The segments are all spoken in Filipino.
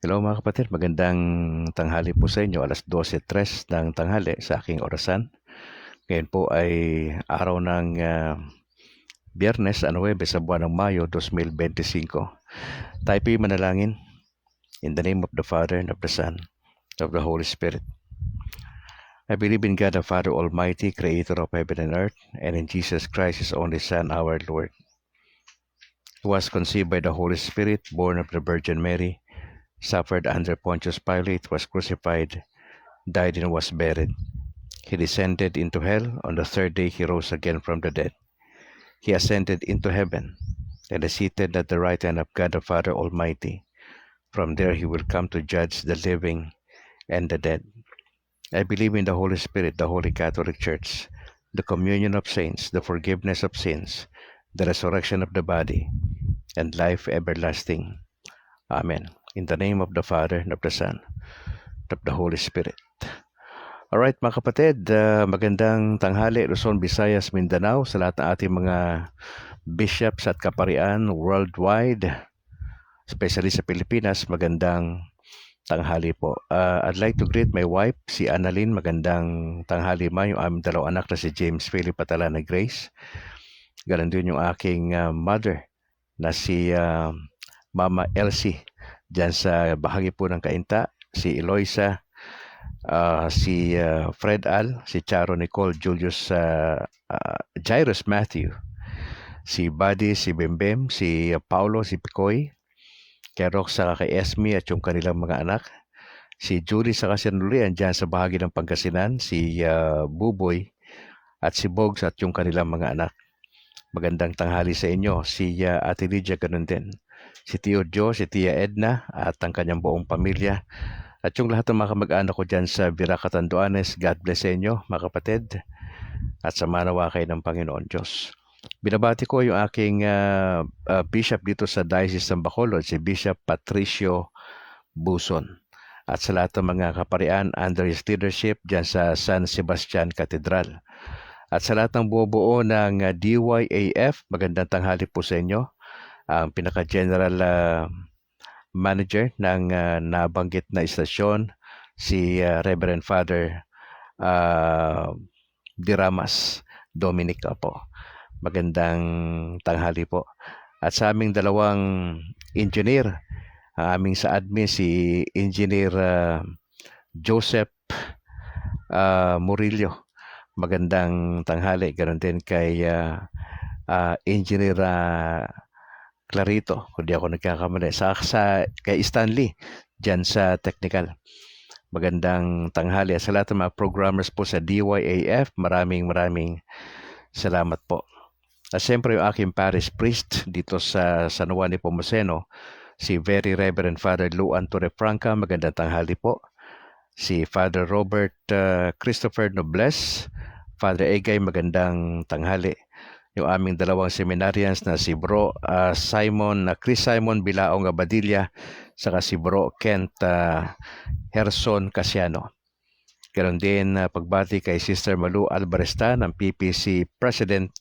Hello mga kapatid, magandang tanghali po sa inyo. 12:03 ng tanghali sa aking orasan. Ngayon po ay araw ng Biyernes, 9 sa buwan ng Mayo 2025. Tayo po'y manalangin. In the name of the Father, and of the Son, and of the Holy Spirit. I believe in God the Father Almighty, Creator of heaven and earth, and in Jesus Christ, His only Son, our Lord, who was conceived by the Holy Spirit, born of the Virgin Mary, suffered under Pontius Pilate, was crucified, died and was buried. He descended into hell. On the third day he rose again from the dead. He ascended into heaven and is seated at the right hand of God the Father Almighty. From there he will come to judge the living and the dead. I believe in the Holy Spirit, the Holy Catholic Church, the communion of saints, the forgiveness of sins, the resurrection of the body, and life everlasting. Amen. In the name of the Father, and of the Son, and of the Holy Spirit. Alright mga kapatid, magandang tanghali Luzon, Visayas, Mindanao sa lahat ng ating mga bishops at kaparian worldwide, especially sa Pilipinas. Magandang tanghali po. I'd like to greet my wife, si Annalyn. Magandang tanghali ma, yung aming dalawang anak na si James Philip at Alana Grace. Ganon din yung aking mother na si Mama Elsie dyan sa bahagi po ng Cainta, si Eloisa, si Fred Al, si Charo Nicole, Julius Jairus Matthew, si Buddy, si Bembem, si Paulo, si Picoy, kay Rox saka kay Esme at yung kanilang mga anak, si Julie saka si Nulian dyan sa bahagi ng Pangasinan, si Buboy at si Bogs at yung kanilang mga anak. Magandang tanghali sa inyo. Si Ate Lydia ganun din. Si Tio Joe, si Tia Edna at ang kanyang buong pamilya. At yung lahat ng mga kamag-anak ko dyan sa Viraca, Catanduanes, God bless sa inyo mga kapatid. At sa manawa kayo ng Panginoon Diyos. Binabati ko yung aking bishop dito sa Diocese ng Bacolod, si Bishop Patricio Buson. At sa lahat ng mga kaparian under his leadership dyan sa San Sebastian Cathedral. At sa lahat ng buo-buo ng DYAF, magandang tanghali po sa inyo. Ang pinaka-general manager ng nabanggit na istasyon, si Reverend Father Diramas Dominica po. Magandang tanghali po. At sa aming dalawang engineer, ang aming sa admin si Engineer Joseph Murillo. Magandang tanghali. Ganon din kay Engineer Clarito, kung di ako nagkakamali. Kay Stanley, dyan sa technical. Magandang tanghali. Sa lahat ng mga programmers po sa DYAF, maraming salamat po. At siyempre yung aking parish priest dito sa San Juan Nepomuceno, si Very Reverend Father Luan Torrefranca, magandang tanghali po. Si Father Robert Christopher Nobles, Father Egay, magandang tanghali. Yung aming dalawang seminarians na si Bro Chris Simon Bilaong Abadilla, saka si Bro Kent Herson Casiano. Ganon din pagbati kay Sister Malu Albaresta ng PPC President.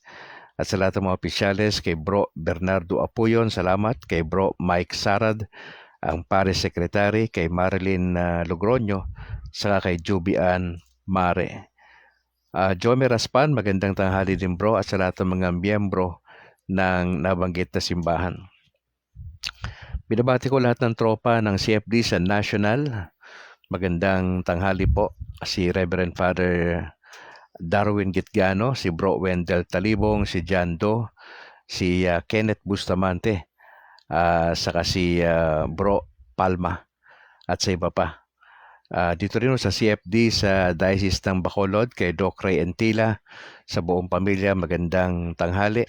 At sa lahat ng mga opisyales, kay Bro Bernardo Apuyon, salamat. Kay Bro Mike Sarad, ang Parish Secretary, kay Marilyn Logroño, saka kay Jubian Mare. Jome Raspan, magandang tanghali din bro, at sa lahat ng mga miyembro ng nabanggit na simbahan. Binabati ko lahat ng tropa ng CFD sa National. Magandang tanghali po. Si Reverend Father Darwin Gitgano, si Bro Wendell Talibong, si John Doe, si Kenneth Bustamante, saka si Bro Palma at sa iba pa. Dito rin sa CFD sa Diocese ng Bacolod, kay Doc Ray Entila, sa buong pamilya, magandang tanghali.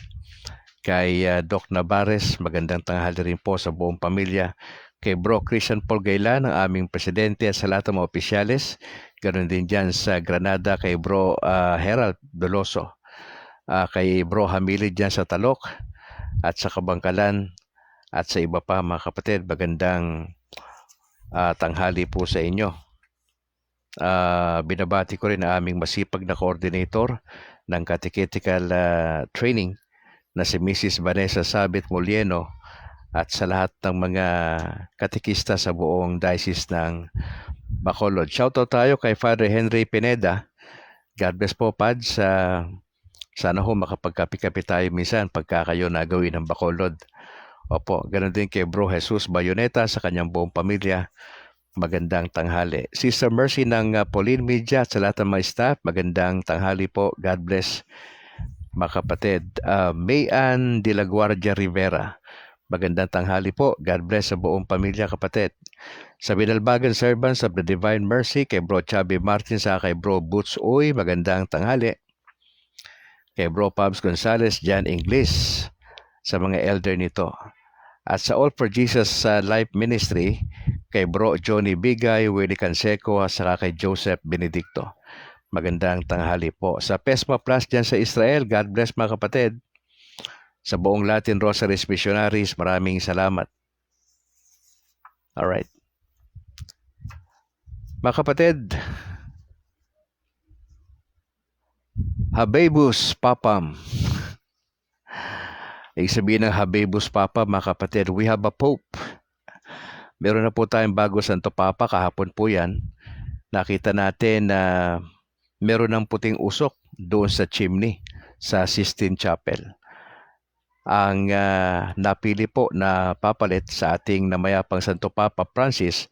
Kay Doc Navarez, magandang tanghali rin po sa buong pamilya. Kay Bro Christian Paul Gaylan, ang aming presidente, at sa lahat ng mga opisyales. Ganoon din dyan sa Granada, kay Bro Herald Doloso. Kay Bro Hamili dyan sa Talok, at sa Kabangkalan, at sa iba pa mga kapatid, magandang tanghali po sa inyo. Binabati ko rin ang aming masipag na coordinator ng catechetical training na si Mrs. Vanessa Sabit Molieno, at sa lahat ng mga katekista sa buong diocese ng Bacolod. Shoutout tayo kay Father Henry Pineda. God bless po, Pads. Sana ho makapagkapi-kapi tayo minsan pagka kayo nagawin ng Bacolod. Opo, ganun din kay Bro Jesus Bayoneta sa kanyang buong pamilya. Magandang tanghali. Sister Mercy ng Pauline Media at sa lahat ng mga staff, magandang tanghali po. God bless, mga kapatid. Mayan de la Guardia Rivera, magandang tanghali po. God bless sa buong pamilya, kapatid. Sa binalbagan servants of the Divine Mercy, kay Bro Chubby Martin sa kay Bro Boots Uy, magandang tanghali. Kay Bro Pabs Gonzales, Jan Inglis, sa mga elder nito. At sa All for Jesus Life Ministry, kay Bro Johnny Bigay, Willie Canseco, saka kay Joseph Benedicto. Magandang tanghali po. Sa PESMA Plus dyan sa Israel, God bless, mga kapatid. Sa buong Latin Rosaries Missionaries, maraming salamat. Alright. Mga kapatid, Habemus Papam. Ibig sabihin ng Habemus Papam, mga kapatid, we have a Pope. Meron na po tayong bago Santo Papa, kahapon po yan. Nakita natin na meron ng puting usok doon sa chimney sa Sistine Chapel. Ang napili po na papalit sa ating namayapang Santo Papa Francis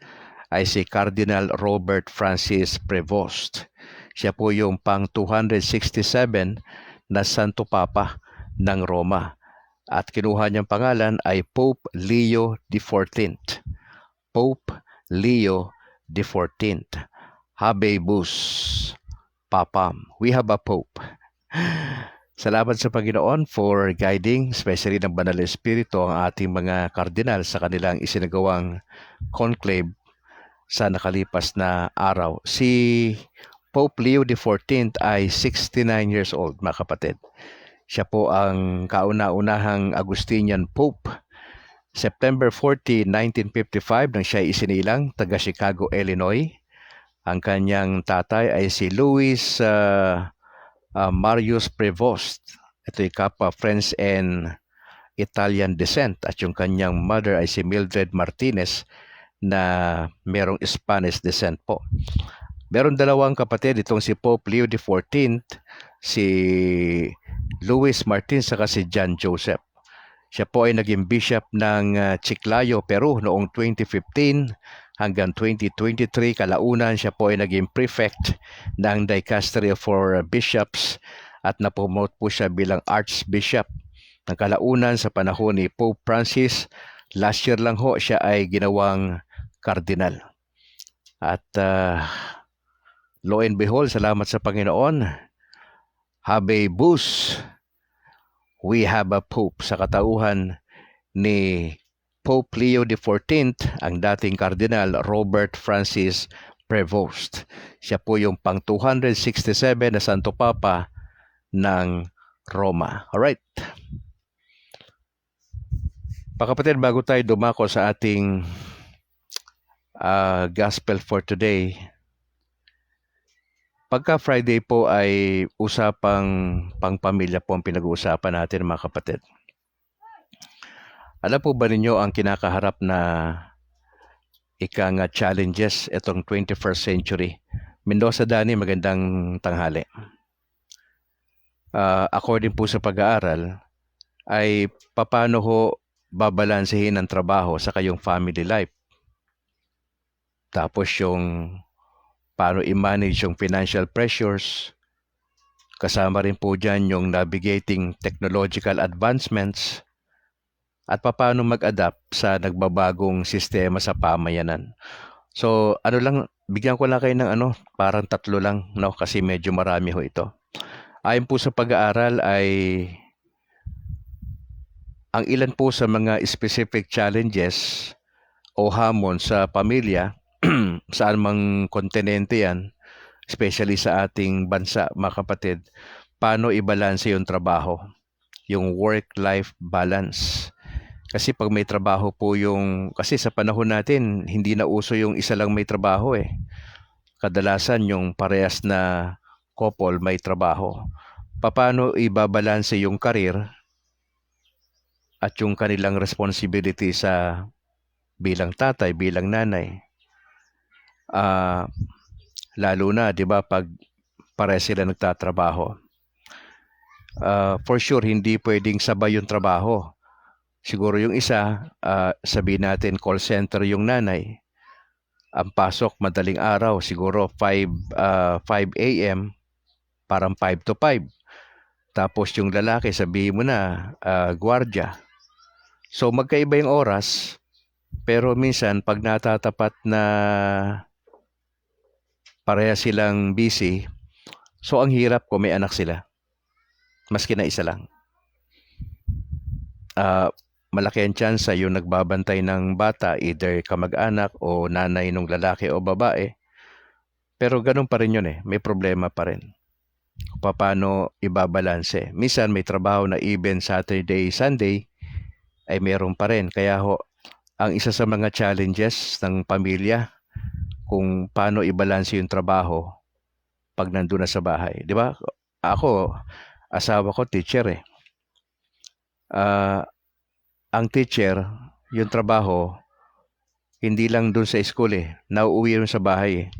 ay si Cardinal Robert Francis Prevost. Siya po yung pang 267 na Santo Papa ng Roma. At kinuha niyang pangalan ay Pope Leo XIV. Pope Leo XIV. Habemus Papam. We have a Pope. Salamat sa Panginoon for guiding, especially ng Banal na Espiritu, ang ating mga kardinal sa kanilang isinagawang conclave sa nakalipas na araw. Si Pope Leo XIV ay 69 years old, mga kapatid. Siya po ang kauna-unahang Augustinian Pope. September 40, 1955 nang siya isinilang, taga Chicago, Illinois. Ang kanyang tatay ay si Louis Marius Prevost. Ito'y kapwa French and Italian descent. At yung kanyang mother ay si Mildred Martinez na merong Spanish descent po. Meron dalawang kapatid, itong si Pope Leo XIV, si Louis Martin saka si John Joseph. Siya po ay naging bishop ng Chiclayo, Peru noong 2015 hanggang 2023. Kalaunan siya po ay naging prefect ng Dicastery for Bishops at napromote po siya bilang Archbishop ng kalaunan sa panahon ni Pope Francis. Last year lang ho siya ay ginawang cardinal. At lo and behold, salamat sa Panginoon, Habemus, we have a Pope. Sa katauhan ni Pope Leo XIV, ang dating Cardinal Robert Francis Prevost. Siya po yung pang 267 na Santo Papa ng Roma. Alright. Pakapatid, bago tayo dumako sa ating gospel for today, pagka Friday po ay usapang pangpamilya po ang pinag-uusapan natin, mga kapatid. Alam po ba ninyo ang kinakaharap na challenges itong 21st century? Mendoza Dani, magandang tanghali. According po sa pag-aaral, ay paano ho babalansehin ang trabaho sa kayong family life? Tapos yung paano i-manage yung financial pressures. Kasama rin po dyan yung navigating technological advancements at paano mag-adapt sa nagbabagong sistema sa pamayanan. So, bigyan ko lang kayo ng parang 3 lang, no? Kasi medyo marami ho ito. Ayon po sa pag-aaral ay ang ilan po sa mga specific challenges o hamon sa pamilya, saan mang kontinente yan, especially sa ating bansa, mga kapatid, paano ibalanse yung trabaho, yung work-life balance. Kasi pag may trabaho po kasi sa panahon natin, hindi na uso yung isa lang may trabaho eh. Kadalasan yung parehas na couple may trabaho. Paano ibabalanse yung career at yung kanilang responsibility sa bilang tatay, bilang nanay. Lalo na, di ba, pag pare sila nagtatrabaho. For sure, hindi pwedeng sabay yung trabaho. Siguro yung isa, sabihin natin call center yung nanay. Ang pasok madaling araw, siguro 5 a.m., parang 5 to 5. Tapos yung lalaki, sabihin mo na, gwardiya. So magkaiba yung oras, pero minsan pag natatapat na pareha silang busy, so ang hirap kung may anak sila. Maski na isa lang. Malaki ang tsansa yung nagbabantay ng bata, either kamag-anak o nanay ng lalaki o babae. Pero ganun pa rin yun eh, may problema pa rin. Paano ibabalanse? Minsan may trabaho na even Saturday, Sunday, ay meron pa rin. Kaya ang isa sa mga challenges ng pamilya, kung paano ibalanse yung trabaho pag nandun na sa bahay. Di ba? Ako, asawa ko, teacher eh. Ang teacher, yung trabaho, hindi lang dun sa school eh. Nauuwi yun sa bahay eh.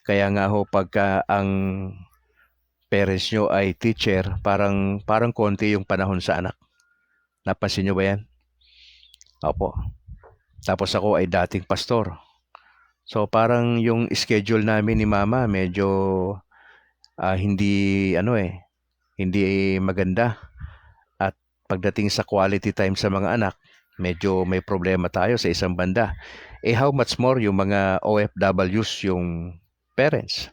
Kaya nga pagka ang parents nyo ay teacher, parang konti yung panahon sa anak. Napansin nyo ba yan? Opo. Tapos ako ay dating pastor. So parang yung schedule namin ni mama medyo hindi maganda. At pagdating sa quality time sa mga anak, medyo may problema tayo sa isang banda. How much more yung mga OFWs, yung parents.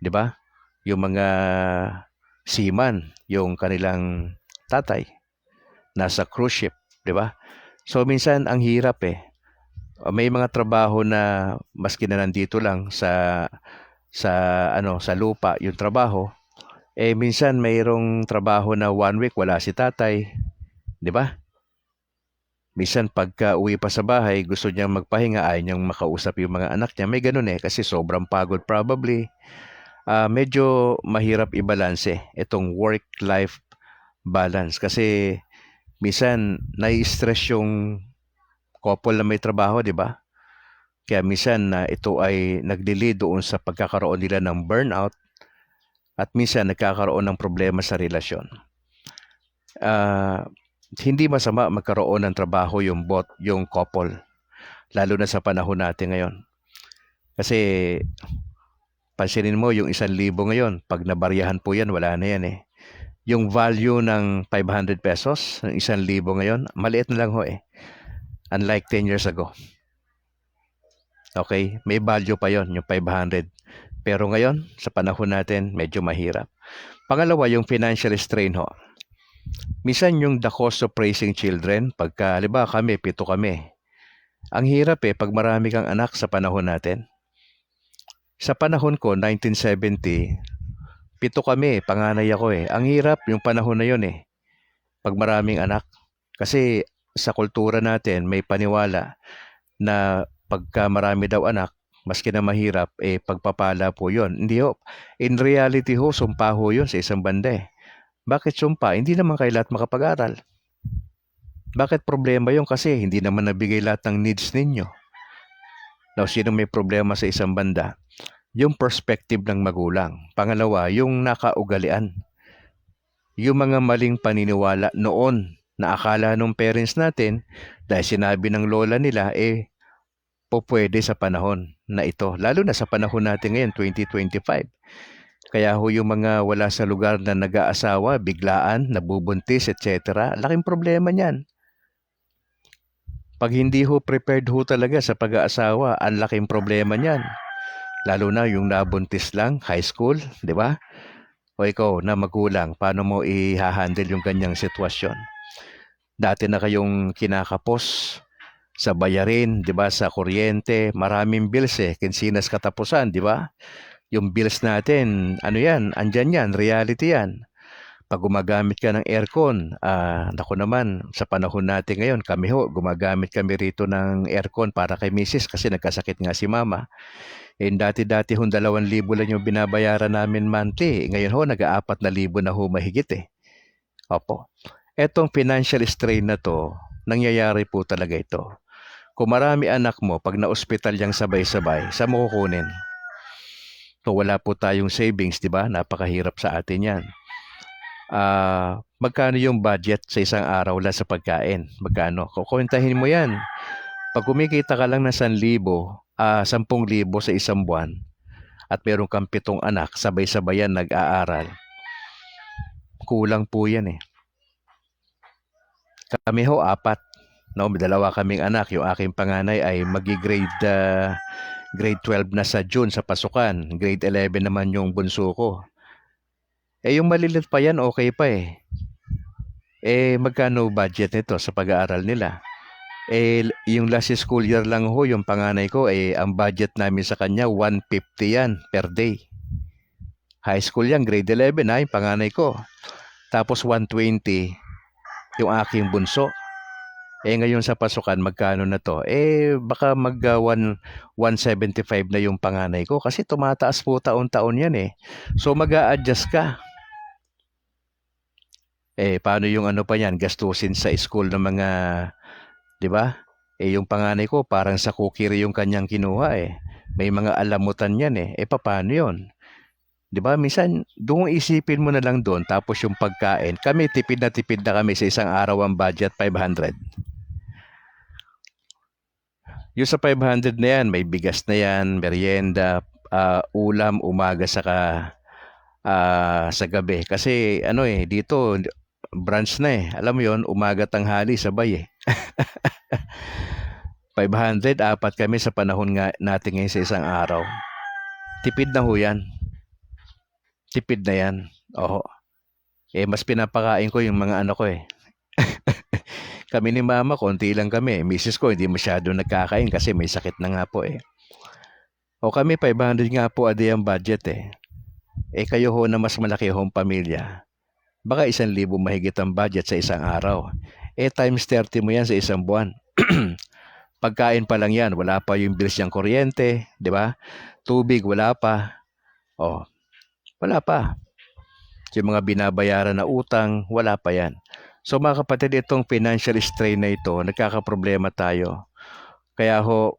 'Di ba? Yung mga seaman, yung kanilang tatay nasa cruise ship, 'di ba? So minsan ang hirap eh. May mga trabaho na maski na nandito lang sa lupa yung trabaho, minsan mayroong trabaho na 1 week wala si tatay, 'di ba? Minsan pagka uwi pa sa bahay, gusto niyang magpahinga, ayaw niyang makausap yung mga anak niya. May ganun eh, kasi sobrang pagod probably. Medyo mahirap i-balance itong work-life balance. Kasi minsan nai-stress yung couple na may trabaho, di ba? Kaya minsan ito ay nagli-lead doon sa pagkakaroon nila ng burnout at minsan nagkakaroon ng problema sa relasyon. Hindi masama magkaroon ng trabaho yung couple, lalo na sa panahon natin ngayon. Kasi pansinin mo yung 1,000 ngayon, pag nabaryahan po yan, wala na yan eh. Yung value ng 500 pesos, ng 1,000 ngayon, maliit na lang eh. Unlike 10 years ago. Okay, may value pa yon yung 500. Pero ngayon, sa panahon natin, medyo mahirap. Pangalawa, yung financial strain Minsan yung the cost of raising children, pagka, halimbawa kami, 7 kami. Ang hirap pag marami kang anak sa panahon natin. Sa panahon ko, 1970, 7 kami, panganay ako eh. Ang hirap yung panahon na yun eh, pag maraming anak. Kasi sa kultura natin, may paniwala na pagka marami daw anak, maski na mahirap, pagpapala po yun. Hindi In reality sumpa yun sa isang banda eh. Bakit sumpa? Hindi naman kayo lahat makapag-aral. Bakit problema yun? Kasi hindi naman nabigay lahat ng needs ninyo. Now, sino may problema sa isang banda? Yung perspective ng magulang. Pangalawa, yung nakaugalian. Yung mga maling paniniwala noon na akala ng parents natin, dahil sinabi ng lola nila, pwede sa panahon na ito. Lalo na sa panahon natin ngayon, 2025. Kaya yung mga wala sa lugar na nag-aasawa, biglaan, nabubuntis, etc. Laking problema niyan. Pag hindi prepared talaga sa pag-aasawa, ang laking problema niyan. Lalo na yung nabuntis lang, high school, di ba? O ikaw na magulang, paano mo i-handle yung ganyang sitwasyon? Dati na kayong kinakapos sa bayarin, di ba? Sa kuryente, maraming bills kinsinas katapusan, di ba? Yung bills natin, andyan yan, reality yan. Pag gumagamit ka ng aircon, naku naman, sa panahon natin ngayon, kami gumagamit kami rito ng aircon para kay misis kasi nagkasakit nga si mama. Dati-dati 2,000 lang yung binabayaran namin monthly. Ngayon nag-4,000 na mahigit Opo. Etong financial strain na 'to, nangyayari po talaga ito. Kung marami anak mo, 'pag na-ospital yang sabay-sabay, saan mo kukunin? Kung wala po tayong savings, 'di ba? Napakahirap sa atin 'yan. Magkano yung budget sa isang araw lang sa pagkain? Magkano? Kukuwentahin mo 'yan. 'Pag kumikita ka lang ng 10,000 sa isang buwan at meron kang 7 anak, sabay-sabay yan nag-aaral, kulang po 'yan, eh. Kami ho, 4, 'no, may 2 kaming anak. Yung aking panganay ay grade 12 na sa June sa pasukan. Grade 11 naman yung bunso ko. Yung malilit pa yan, okay pa, eh. Magkano budget nito sa pag-aaral nila? Yung last school year lang ho, yung panganay ko, ang budget namin sa kanya, 150 yan per day. High school yan, grade 11 yung panganay ko. Tapos 120 yung aking bunso. Ngayon sa pasukan, magkano na to? Baka 175 na yung panganay ko kasi tumataas po taon-taon yan, eh. So mag-a-adjust ka. Paano yung ano pa yan, gastusin sa school ng mga, 'di ba? Yung panganay ko parang sa kukiri yung kanyang kinuha, eh. May mga alamutan yan, eh. Paano yun? 'Di ba? Minsan, doon isipin mo na lang doon, tapos yung pagkain. Kami, tipid na kami sa isang araw ang budget, 500. Yung sa 500 na yan, may bigas na yan, merienda, ulam, umaga saka sa gabi. Kasi dito, brunch na, eh. Alam mo yon, umaga tanghali, sabay, eh. 500, 4 kami sa panahon nga natin ngayon sa isang araw. Tipid na ho yan. Tipid na yan. Oo. Mas pinapakain ko yung mga anak ko, eh. Kami ni mama, konti lang kami. Misis ko, hindi masyado nagkakain kasi may sakit na nga po, eh. O kami, 500 nga po a day ang budget, eh. Kayo ho na mas malaki hong pamilya, baka 1,000 mahigit ang budget sa isang araw. Times 30 mo yan sa isang buwan. Pagkain pa lang yan, wala pa yung bills ng kuryente, di ba? Tubig, wala pa. Wala pa. Yung mga binabayaran na utang, wala pa yan. So mga kapatid, itong financial strain na ito, nagkakaproblema tayo. Kaya ho,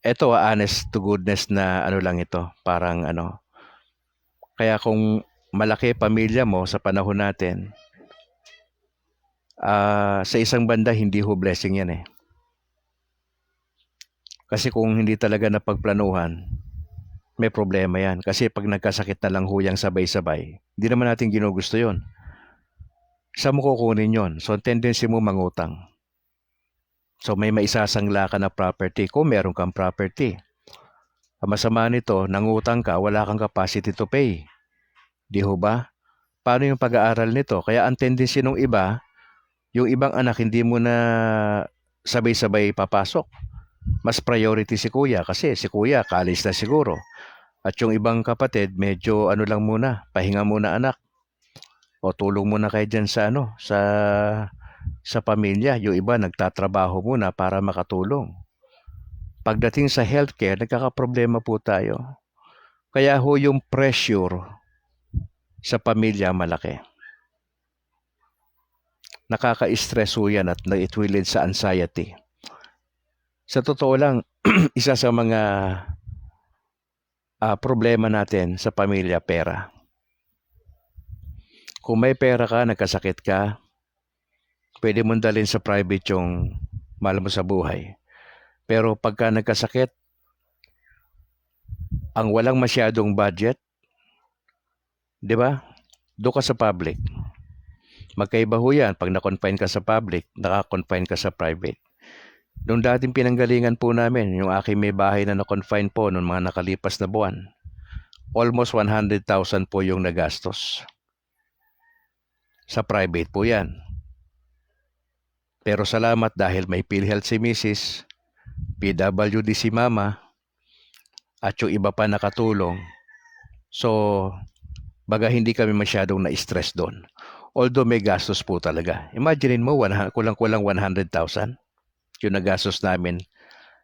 eto honest to goodness na ano lang ito, parang ano. Kaya kung malaki pamilya mo sa panahon natin, sa isang banda, hindi ho blessing yan, eh. Kasi kung hindi talaga napagplanuhan, may problema yan. Kasi pag nagkasakit na lang huyang sabay-sabay, hindi naman natin ginugusto yon. Saan mo kukunin yon? So, tendency mo mangutang. So, may maisasangla ka na property kung meron kang property. Ang masama nito, nangutang ka, wala kang capacity to pay. Di ho ba? Paano yung pag-aaral nito? Kaya ang tendency ng iba, yung ibang anak hindi mo na sabay-sabay papasok. Mas priority si kuya kasi si kuya college na siguro. At yung ibang kapatid, medyo ano lang muna, pahinga muna anak. O tulong muna kayo dyan sa sa pamilya. Yung iba nagtatrabaho muna para makatulong. Pagdating sa healthcare, nagkakaproblema po tayo. Kaya ho yung pressure sa pamilya malaki. Nakaka-stress ho yan at it will lead sa anxiety. Sa totoo lang, isa sa mga problema natin sa pamilya, pera. Kung may pera ka, nagkasakit ka, pwede mong dalhin sa private yung mahal mo sa buhay. Pero pagka nagkasakit, ang walang masyadong budget, di ba? Doon ka sa public. Magkaiba ho yan. Pag na-confine ka sa public, naka-confine ka sa private. Noong dating pinanggalingan po namin, yung aking may bahay na na-confine po noong mga nakalipas na buwan, almost 100,000 po yung nagastos. Sa private po yan. Pero salamat dahil may PhilHealth si Mrs., PWD si Mama, at yung iba pa nakatulong. So, baga hindi kami masyadong na-stress doon. Although may gastos po talaga. Imagine mo, kulang-kulang 100,000. Yung nagastos namin,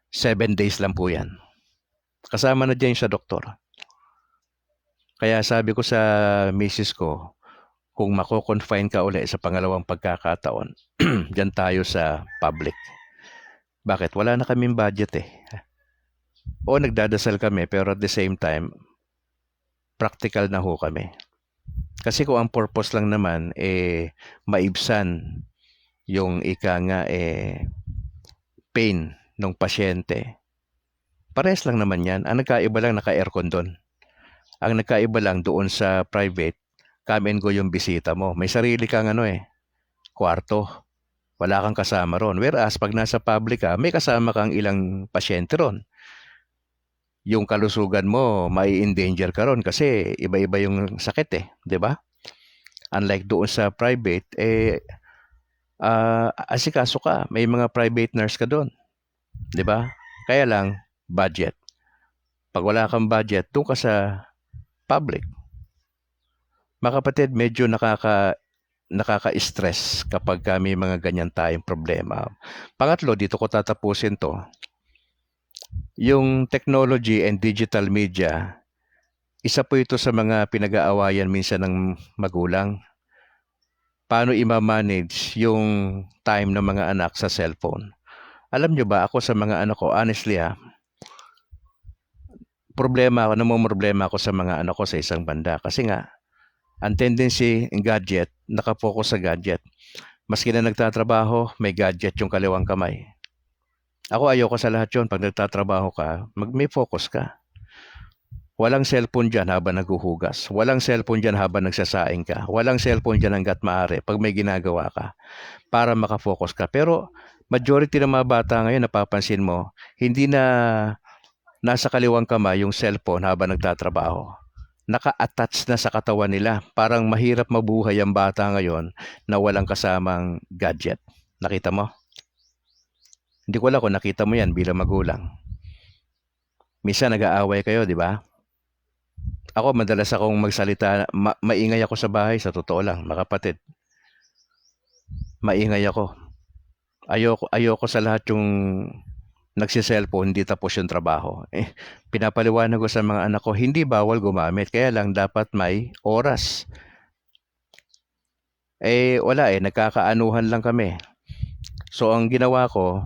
7 days lang po yan. Kasama na dyan sa doktor. Kaya sabi ko sa misis ko, kung mako-confine ka uli sa pangalawang pagkakataon, diyan tayo sa public. Bakit? Wala na kaming budget eh. O nagdadasal kami pero at the same time, practical na ho kami. Kasi kung ang purpose lang naman maibsan yung ika nga pain ng pasyente, pares lang naman yan. Ang nagkaiba lang naka-aircon doon. Ang nagkaiba lang doon sa private, come and go yung bisita mo. May sarili kang kwarto. Wala kang kasama ron. Whereas pag nasa public ka, may kasama kang ilang pasyente ron. Yung kalusugan mo, may endanger ka ron kasi iba-iba yung sakit eh, 'di ba? Unlike doon sa private, asikaso ka, may mga private nurse ka doon, 'di ba? Kaya lang budget. Pag wala kang budget, doon ka sa public. Mga kapatid, medyo nakaka-stress kapag may mga ganyan tayong problema. Pangatlo, dito ko tatapusin to. Yung technology and digital media, isa po ito sa mga pinag-aawayan minsan ng magulang. Paano i-manage yung time ng mga anak sa cellphone? Alam nyo ba, ako sa mga anak ko, honestly namumroblema ako sa mga anak ko sa isang banda. Kasi nga, ang tendency ng gadget, nakapokus sa gadget. Maski na nagtatrabaho, may gadget yung kaliwang kamay. Ako ayoko sa lahat yun. Pag nagtatrabaho ka, may focus ka. Walang cellphone dyan habang naghuhugas. Walang cellphone dyan habang nagsasaing ka. Walang cellphone dyan hanggat maaari pag may ginagawa ka para makafocus ka. Pero majority ng mga bata ngayon, napapansin mo, hindi na nasa kaliwang kamay yung cellphone habang nagtatrabaho. Naka-attach na sa katawan nila. Parang mahirap mabuhay ang bata ngayon na walang kasamang gadget. Nakita mo? Hindi ko alam kung nakita mo yan bilang magulang. Minsan nag-aaway kayo, di ba? Ako, madalas akong magsalita, maingay ako sa bahay, sa totoo lang, mga kapatid. Maingay ako. Ayoko sa lahat yung nagsiselfone, hindi tapos yung trabaho. Pinapaliwanag ko sa mga anak ko, hindi bawal gumamit, kaya lang dapat may oras. Wala nagkakaanuhan lang kami. So, ang ginawa ko,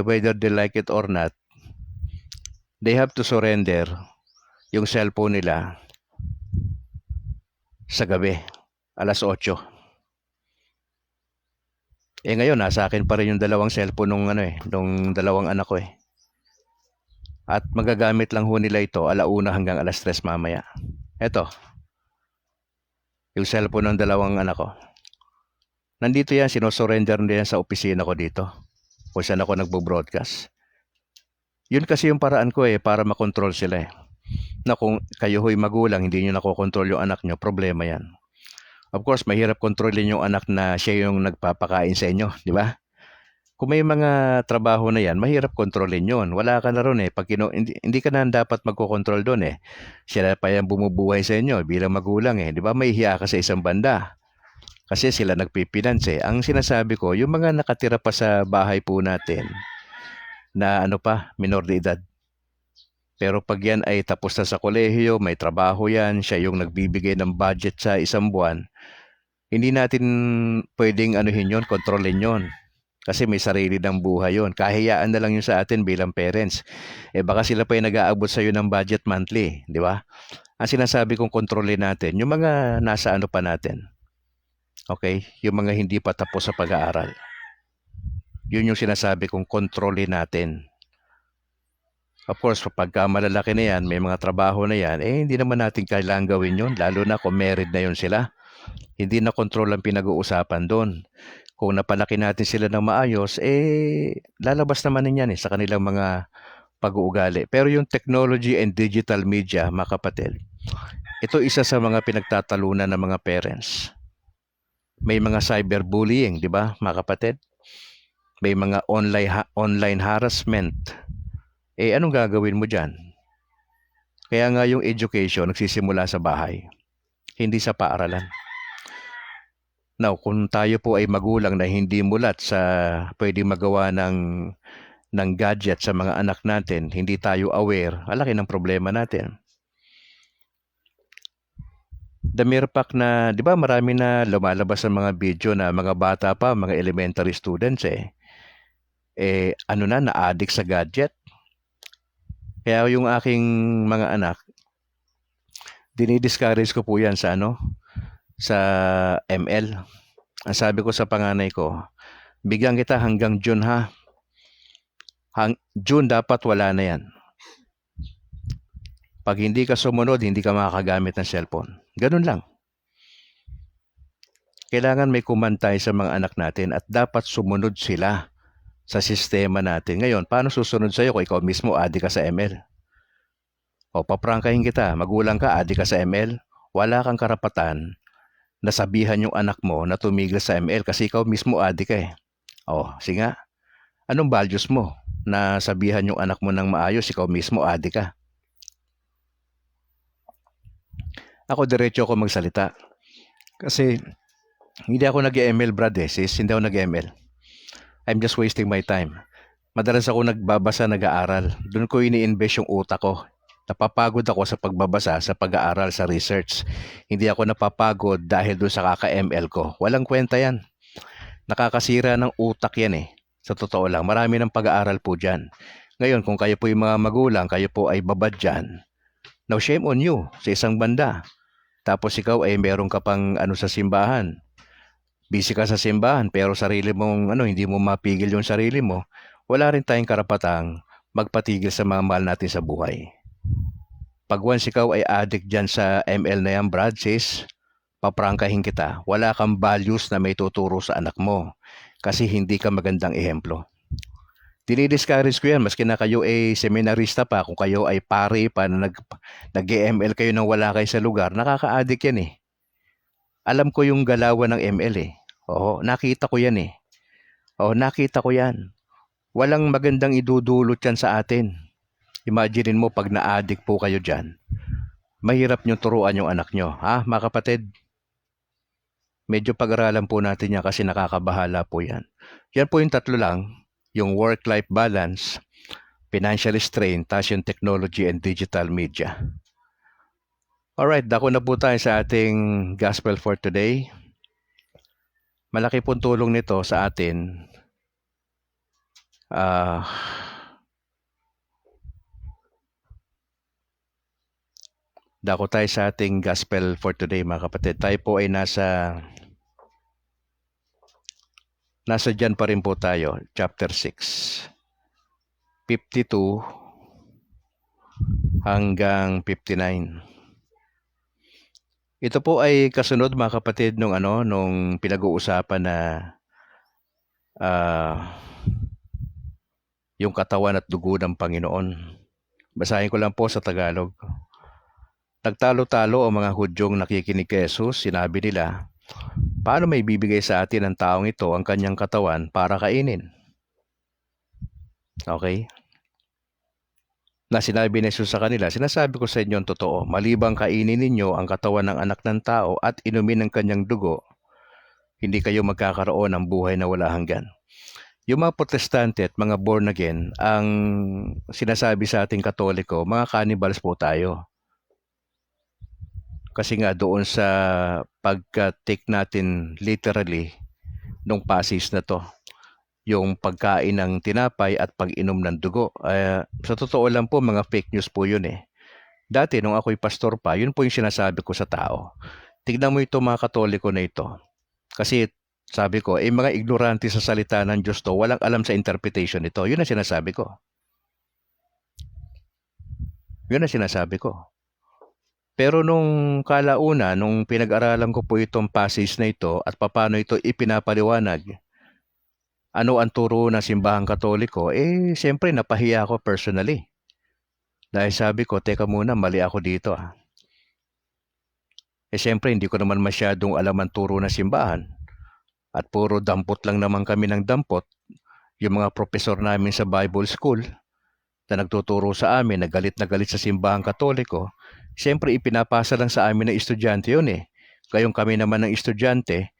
whether they like it or not, they have to surrender yung cellphone nila sa gabi, alas 8. Ngayon, nasa akin pa rin yung dalawang cellphone nung dalawang anak ko At magagamit lang ho nila ito alauna hanggang alas 3 mamaya. Eto, yung cellphone ng dalawang anak ko. Nandito yan, sinosurrender nila sa opisina ko dito. Kung saan ako nagbo-broadcast. Yun kasi yung paraan ko para makontrol sila Na kung kayo ho'y magulang, hindi nyo nakokontrol yung anak nyo, problema yan. Of course, mahirap kontrolin yung anak na siya yung nagpapakain sa inyo, di ba? Kung may mga trabaho na yan, mahirap kontrolin yun. Wala ka na ron Pag hindi ka na dapat magkokontrol doon Sila pa yung bumubuhay sa inyo bilang magulang Di ba? May hiya ka sa isang banda. Kasi sila nagpipinance Ang sinasabi ko, yung mga nakatira pa sa bahay po natin na minor de edad. Pero pag yan ay tapos na sa kolehiyo, may trabaho yan, siya yung nagbibigay ng budget sa isang buwan, hindi natin pwedeng kontrolin yon. Kasi may sarili ng buhay yon. Kahiyaan na lang yun sa atin bilang parents. Baka sila pa yung nag-aabot sa'yo ng budget monthly, di ba? Ang sinasabi kong kontrolin natin, yung mga nasa pa natin. Okay? Yung mga hindi pa tapos sa pag-aaral. Yun yung sinasabi kong kontrolin natin. Of course, pagka malalaki na yan, may mga trabaho na yan, hindi naman natin kailangan gawin yun, lalo na kung married na yun sila. Hindi na control ang pinag-uusapan doon. Kung napalaki natin sila ng maayos, lalabas naman yan sa kanilang mga pag-uugali. Pero yung technology and digital media, mga kapatid, ito isa sa mga pinagtatalunan ng mga parents. May mga cyberbullying, di ba, mga kapatid? May mga online harassment. Anong gagawin mo dyan? Kaya nga yung education nagsisimula sa bahay, hindi sa paaralan. Now, kung tayo po ay magulang na hindi mulat sa pwedeng magawa ng gadget sa mga anak natin, hindi tayo aware, alaki ng problema natin. The mere fact na, di ba marami na lumalabas sa mga video na mga bata pa, mga elementary students na-addict sa gadget. Kaya yung aking mga anak, dinidiscourage ko po yan sa ML. Ang sabi ko sa panganay ko, bigyan kita hanggang June ha. June dapat wala na yan. Pag hindi ka sumunod, hindi ka makakagamit ng cellphone. Ganun lang. Kailangan may kumantay sa mga anak natin at dapat sumunod sila sa sistema natin. Ngayon, paano susunod sa'yo kung ikaw mismo addict ka sa ML? O paprangkahin kita, magulang ka, addict ka sa ML, wala kang karapatan na sabihan yung anak mo na tumigil sa ML kasi ikaw mismo addict ka eh. O, sige nga, anong values mo na sabihan yung anak mo ng maayos, ikaw mismo addict ka? Ako diretso ako magsalita. Kasi hindi ako nag-ML, brad sis, hindi ako nag-ML. I'm just wasting my time. Madalas ako nagbabasa, nag-aaral. Doon ko ini-invest yung utak ko. Napapagod ako sa pagbabasa, sa pag-aaral, sa research. Hindi ako napapagod dahil doon sa kaka-ML ko. Walang kwenta yan. Nakakasira ng utak yan eh. Sa totoo lang, marami ng pag-aaral po dyan. Ngayon, kung kayo po yung mga magulang, kayo po ay babad dyan. Now, shame on you sa isang banda. Tapos ikaw ay meron ka pang sa simbahan. Busy ka sa simbahan pero sarili mong hindi mo mapigil yung sarili mo. Wala rin tayong karapatang magpatigil sa mga mahal natin sa buhay. Pag once ikaw ay addict dyan sa ML na yan, brad, sis, paprangkahin kita. Wala kang values na may tuturo sa anak mo kasi hindi ka magandang ehemplo. Dinidiscourage ko yan, maski na kayo ay seminarista pa, kung kayo ay pare pa na nag-ML kayo nang wala kayo sa lugar, nakaka-addict yan eh. Alam ko yung galawan ng ML eh. Oo, nakita ko yan eh. Oo, nakita ko yan. Walang magandang idudulot yan sa atin. Imagine mo pag na-addict po kayo dyan, mahirap nyo turuan yung anak nyo. Ha, mga kapatid? Medyo pag-aralan po natin yan kasi nakakabahala po yan. Yan po yung tatlo lang, yung work-life balance, financial strain, tas yung technology and digital media. Alright, dako na po tayo sa ating gospel for today. Malaki pong tulong nito sa atin. Dako tayo sa ating gospel for today, mga kapatid. Tayo po ay nasa dyan pa rin po tayo, chapter 6. 52 hanggang 59. Ito po ay kasunod, mga kapatid, nung pinag-uusapan na yung katawan at dugo ng Panginoon. Basahin ko lang po sa Tagalog. Nagtalo-talo ang mga Hudyong nakikinig kay Jesus. Sinabi nila, paano may bibigay sa atin ng taong ito ang kanyang katawan para kainin? Okay? Na sinabi ni Jesus sa kanila, sinasabi ko sa inyo ang totoo, malibang kainin ninyo ang katawan ng anak ng tao at inumin ang kanyang dugo, hindi kayo magkakaroon ng buhay na wala hanggan. Yung mga protestante at mga born again, ang sinasabi sa ating Katoliko, mga cannibals po tayo. Kasi nga doon sa pagka-take natin literally nung passage na to, yung pagkain ng tinapay at pag-inom ng dugo. Sa totoo lang po, mga fake news po yun eh. Dati, nung ako'y pastor pa, yun po yung sinasabi ko sa tao. Tignan mo ito, mga Katoliko na ito. Kasi sabi ko, mga ignorante sa salita ng Diyos to, walang alam sa interpretation nito. Yun ang sinasabi ko. Yun ang sinasabi ko. Pero nung kalauna, nung pinag-aralan ko po itong passage na ito at paano ito ipinapaliwanag, ano ang turo ng simbahang Katoliko, siyempre napahiya ako personally. Dahil sabi ko, teka muna, mali ako dito ah. Siyempre, hindi ko naman masyadong alam ang turo ng simbahan. At puro dampot lang naman kami ng dampot. Yung mga profesor namin sa Bible School na nagtuturo sa amin, na galit sa simbahang Katoliko, siyempre ipinapasa lang sa amin ng estudyante yun eh. Kayong kami naman ng estudyante,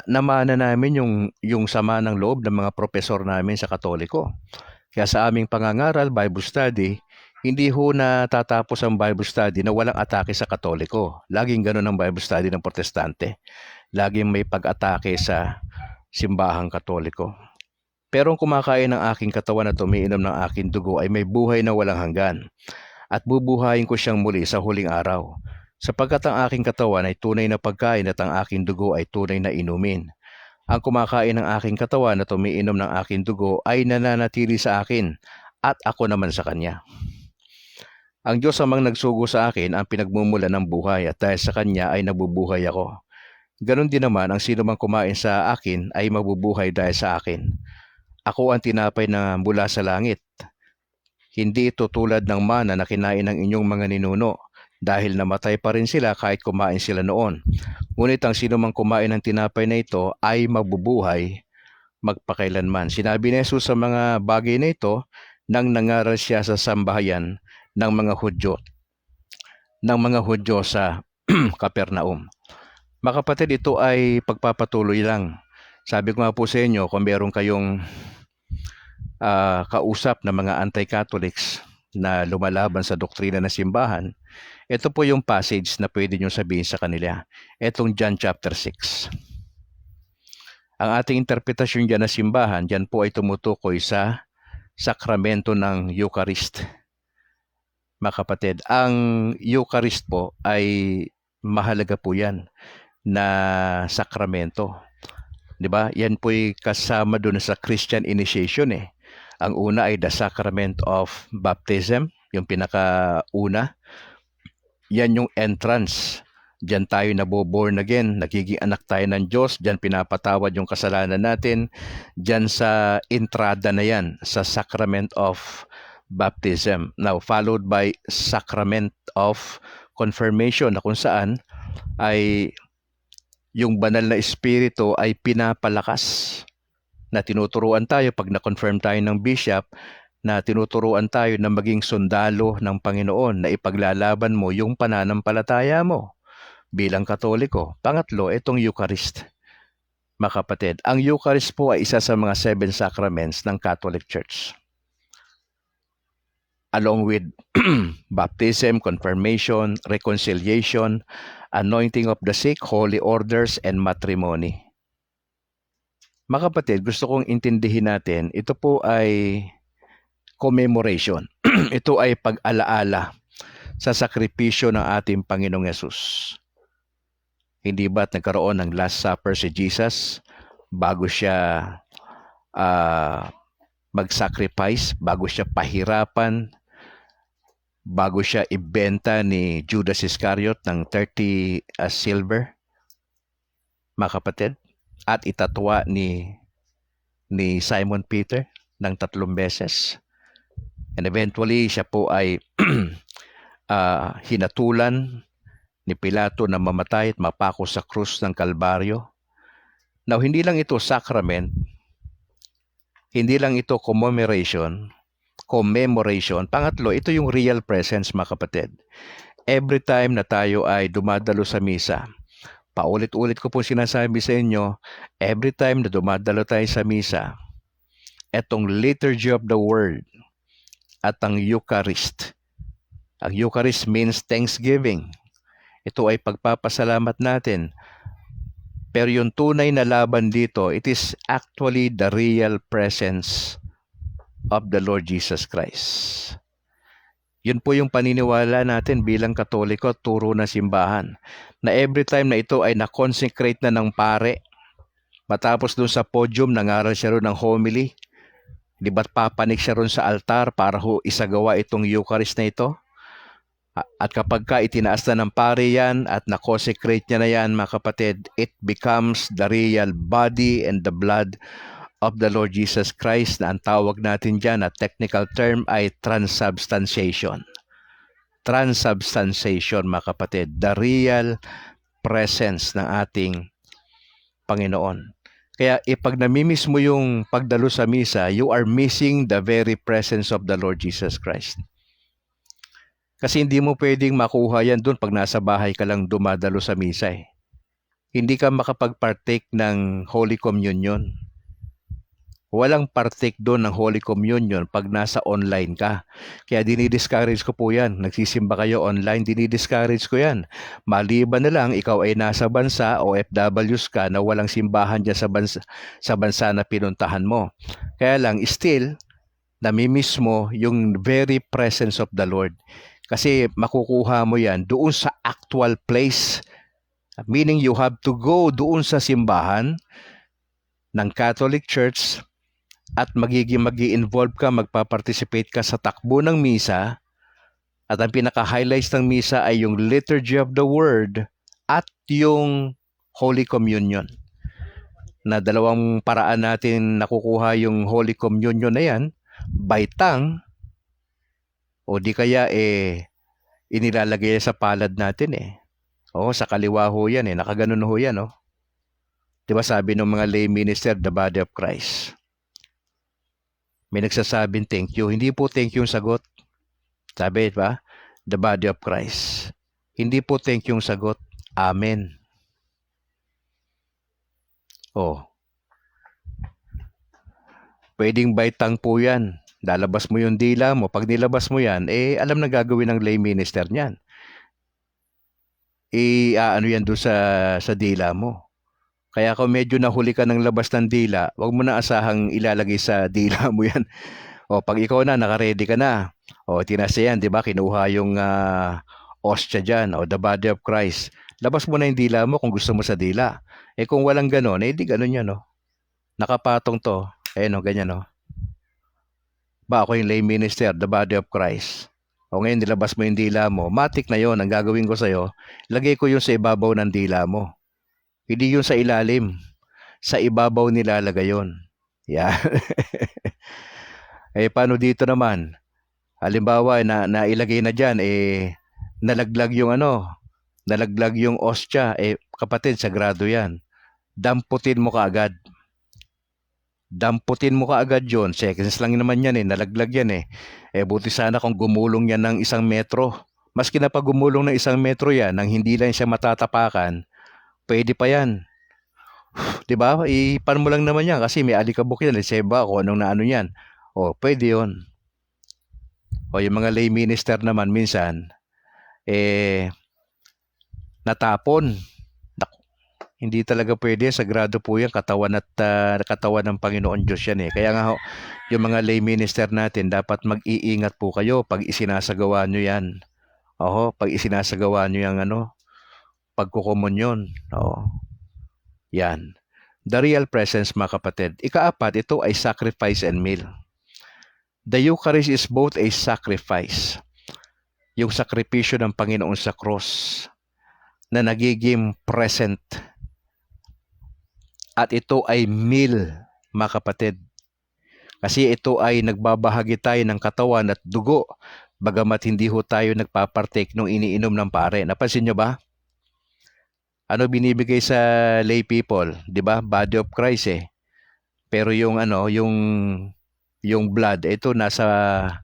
namana namin yung sama ng loob ng mga profesor namin sa Katoliko. Kaya sa aming pangangaral, Bible study, Hindi ho natatapos ang Bible study na walang atake sa Katoliko. Laging ganun ang Bible study ng Protestante. Laging may pag-atake sa simbahang Katoliko. Pero ang kumakain ng aking katawan at umiinom ng aking dugo ay may buhay na walang hanggan. At bubuhayin ko siyang muli sa huling araw. Sapagkat ang aking katawan ay tunay na pagkain at ang aking dugo ay tunay na inumin. Ang kumakain ng aking katawan at umiinom ng aking dugo ay nananatili sa akin at ako naman sa kanya. Ang Diyos amang nagsugo sa akin ang pinagmumulan ng buhay at dahil sa Kanya ay nabubuhay ako. Ganon din naman ang sino mang kumain sa akin ay mabubuhay dahil sa akin. Ako ang tinapay na mula sa langit. Hindi ito tulad ng mana na kinain ng inyong mga ninuno dahil namatay pa rin sila kahit kumain sila noon. Ngunit ang sino mang kumain ng tinapay na ito ay mabubuhay magpakailanman. Sinabi ni Jesus sa mga bagay na ito nang nangaral siya sa sambahayan ng mga Hudyo sa Capernaum. Mga kapatid, ito ay pagpapatuloy lang. Sabi ko nga po sa inyo, kung meron kayong kausap na mga anti-Catholics na lumalaban sa doktrina ng simbahan, ito po yung passage na pwede nyo sabihin sa kanila. Itong John chapter 6. Ang ating interpretasyon dyan na simbahan, dyan po ay tumutukoy sa sakramento ng Eucharist. Mga kapatid, ang Eucharist po ay mahalaga po yan na sakramento. 'Di ba? Yan po ay kasama doon sa Christian initiation eh. Ang una ay the sacrament of baptism, yung pinakauna. Yan yung entrance. Diyan tayo naboborn again, nagiging anak tayo ng Diyos, diyan pinapatawad yung kasalanan natin. Diyan sa entrada na yan, sa sacrament of baptism. Now, followed by sacrament of confirmation na kung saan ay yung banal na espiritu ay pinapalakas na tinuturuan tayo pag na-confirm tayo ng bishop na tinuturuan tayo na maging sundalo ng Panginoon na ipaglalaban mo yung pananampalataya mo bilang Katoliko. Pangatlo, itong Eucharist. Mga kapatid, ang Eucharist po ay isa sa mga 7 sacraments ng Catholic Church. Along with baptism, confirmation, reconciliation, anointing of the sick, holy orders, and matrimony. Mga kapatid, gusto kong intindihin natin, ito po ay commemoration. Ito ay pag-alaala sa sakripisyo ng ating Panginoong Yesus. Hindi ba't nagkaroon ng Last Supper si Jesus bago siya mag-sacrifice, bago siya pahirapan, bago siya ibenta ni Judas Iscariot ng 30 silver, mga kapatid, at itatwa ni Simon Peter ng 3 beses. And eventually, siya po ay hinatulan ni Pilato na mamatay at mapako sa krus ng Kalbaryo. Now, hindi lang ito sacrament, hindi lang ito commemoration. Pangatlo, ito yung real presence, mga kapatid. Every time na tayo ay dumadalo sa misa, paulit-ulit ko po sinasabi sa inyo, every time na dumadalo tayo sa misa, etong liturgy of the word at ang Eucharist. Ang Eucharist means thanksgiving. Ito ay pagpapasalamat natin. Pero yung tunay na laban dito, it is actually the real presence of the Lord Jesus Christ. Yun po yung paniniwala natin bilang Katoliko, turo na simbahan. Na every time na ito ay na-consecrate na ng pare, matapos doon sa podium, nangaral siya ron ng homily, di ba't papanik siya ron sa altar para isagawa itong Eucharist na ito? At kapag ka itinaas na ng pare yan at na-consecrate niya na yan, mga kapatid, it becomes the real body and the blood of the Lord Jesus Christ na ang tawag natin dyan na technical term ay transubstantiation. Transubstantiation, mga kapatid, the real presence ng ating Panginoon. Kaya pag namimiss mo yung pagdalo sa misa, you are missing the very presence of the Lord Jesus Christ. Kasi hindi mo pwedeng makuha yan doon pag nasa bahay ka lang dumadalo sa misa eh. Hindi ka makapag-partake ng Holy Communion. Walang partake doon ng Holy Communion pag nasa online ka. Kaya dinidiscourage ko po yan. Nagsisimba kayo online, dinidiscourage ko yan. Maliban na lang, ikaw ay nasa bansa o OFWs ka na walang simbahan dyan sa bansa na pinuntahan mo. Kaya lang, still, namimiss mo yung very presence of the Lord. Kasi makukuha mo yan doon sa actual place. Meaning you have to go doon sa simbahan ng Catholic Church at magi-involve ka, magpa-participate ka sa takbo ng misa, at ang pinaka-highlights ng misa ay yung Liturgy of the Word at yung Holy Communion. Na dalawang paraan natin nakukuha yung Holy Communion na yan, by tongue, o di kaya inilalagay sa palad natin sa kaliwa ho yan nakaganon ho yan Diba sabi ng mga lay minister, the body of Christ. May nagsasabing thank you. Hindi po thank you yung sagot. Sabi ba? The body of Christ. Hindi po thank you yung sagot. Amen. Pwedeng baitang po yan. Lalabas mo yung dila mo. Pag nilabas mo yan, alam na gagawin ng lay minister niyan. Ano yan doon sa dila mo. Kaya kung medyo nahuli ka ng labas ng dila, wag mo na asahang ilalagay sa dila mo yan. Pag ikaw na, nakaredy ka na. Tinasa yan, di ba? Kinuha yung ostia dyan, the body of Christ. Labas mo na yung dila mo kung gusto mo sa dila. Kung walang ganon, di ganon yan, Nakapatong to. Ganyan, Ba, ako yung lay minister, the body of Christ. Ngayon, nilabas mo yung dila mo. Matik na yon. Ang gagawin ko sa'yo, lagay ko yung sa ibabaw ng dila mo. Hindi yun sa ilalim. Sa ibabaw nilalagay yun. Yeah. Paano dito naman? Halimbawa, nailagay na dyan, nalaglag yung ostia. Kapatid, sagrado yan. Damputin mo kaagad. Damputin mo kaagad yun. Seconds lang naman yan nalaglag yan buti sana kung gumulong yan ng 1 metro. Maski na pag gumulong ng 1 metro yan, nang hindi lang siya matatapakan, pwede pa yan. Diba? Ipan mo lang naman yan kasi may alikabok yan. Seba kung anong naano yan. Pwede yun. Yung mga lay minister naman minsan, natapon. Hindi talaga pwede. Sagrado po yan. Katawan ng Panginoon Diyos yan Kaya nga yung mga lay minister natin, dapat mag-iingat po kayo pag isinasagawa nyo yan. Pag isinasagawa nyo yung pagkukomunyon. Yan. The real presence, mga kapatid. Ika-4, ito ay sacrifice and meal. The Eucharist is both a sacrifice. Yung sakripisyo ng Panginoon sa cross na nagiging present. At ito ay meal, mga kapatid. Kasi ito ay nagbabahagi tayo ng katawan at dugo, bagamat hindi ho tayo nagpapartake nung iniinom ng pare. Napansin nyo ba? Ano binibigay sa lay people, 'di ba? Body of Christ Pero yung yung blood, ito nasa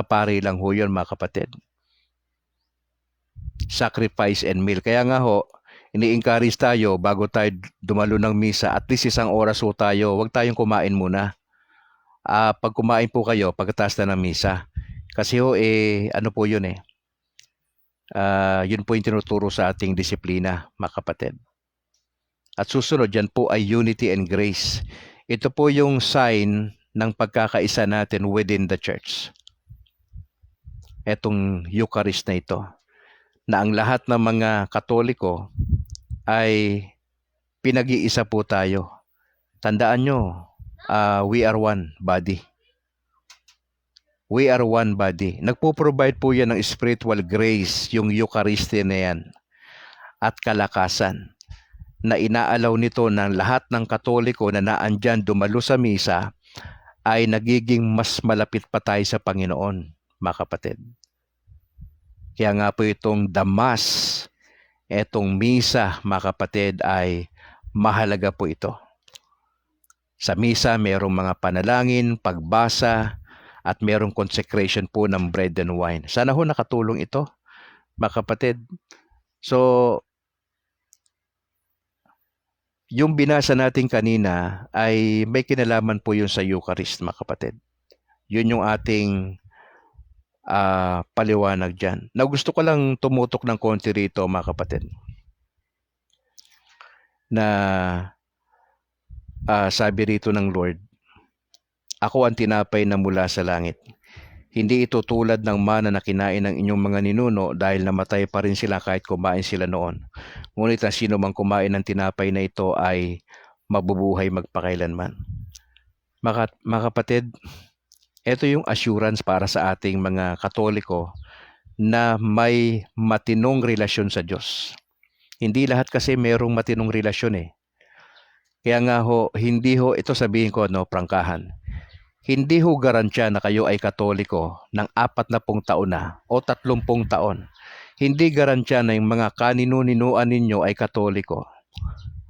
pare lang ho 'yon, mga kapatid. Sacrifice and meal. Kaya nga ini-encourage tayo bago tayo dumalo ng misa, at least 1 oras ho tayo. Huwag tayong kumain muna. Pag kumain po kayo, pagkatapos na ng misa. Kasi ano po 'yun yun po yung tinuturo sa ating disiplina, mga kapatid. At susunod, yan po ay unity and grace. Ito po yung sign ng pagkakaisa natin within the church. Etong Eucharist na ito, na ang lahat ng mga Katoliko ay pinag-iisa po tayo. Tandaan nyo, we are one body. We are one body. Nagpo-provide po yan ng spiritual grace, yung Eucharistia na yan, at kalakasan, na inaalaw nito ng lahat ng Katoliko na naandyan dumalo sa misa ay nagiging mas malapit pa tayo sa Panginoon, mga kapatid. Kaya nga po itong damas, itong misa, mga kapatid, ay mahalaga po ito. Sa misa, mayroong mga panalangin, pagbasa, at mayroong consecration po ng bread and wine. Sana ho nakatulong ito, mga kapatid. So, Yung binasa natin kanina ay may kinalaman po yun sa Eucharist, mga kapatid. Yun yung ating paliwanag dyan. Now, gusto ko lang tumutok ng konti rito, mga kapatid, na sabi rito ng Lord, ako ang tinapay na mula sa langit. Hindi ito tulad ng mana na kinain ng inyong mga ninuno dahil namatay pa rin sila kahit kumain sila noon. Ngunit ang sino mang kumain ng tinapay na ito ay mabubuhay magpakailanman. Mga kapatid, ito yung assurance para sa ating mga Katoliko na may matinong relasyon sa Diyos. Hindi lahat kasi merong matinong relasyon eh. Kaya nga hindi ito sabihin ko, prangkahan. Hindi garansya na kayo ay Katoliko ng 40 taon na o 30 taon. Hindi garansya na yung mga kaninu-ninuan ninyo ay Katoliko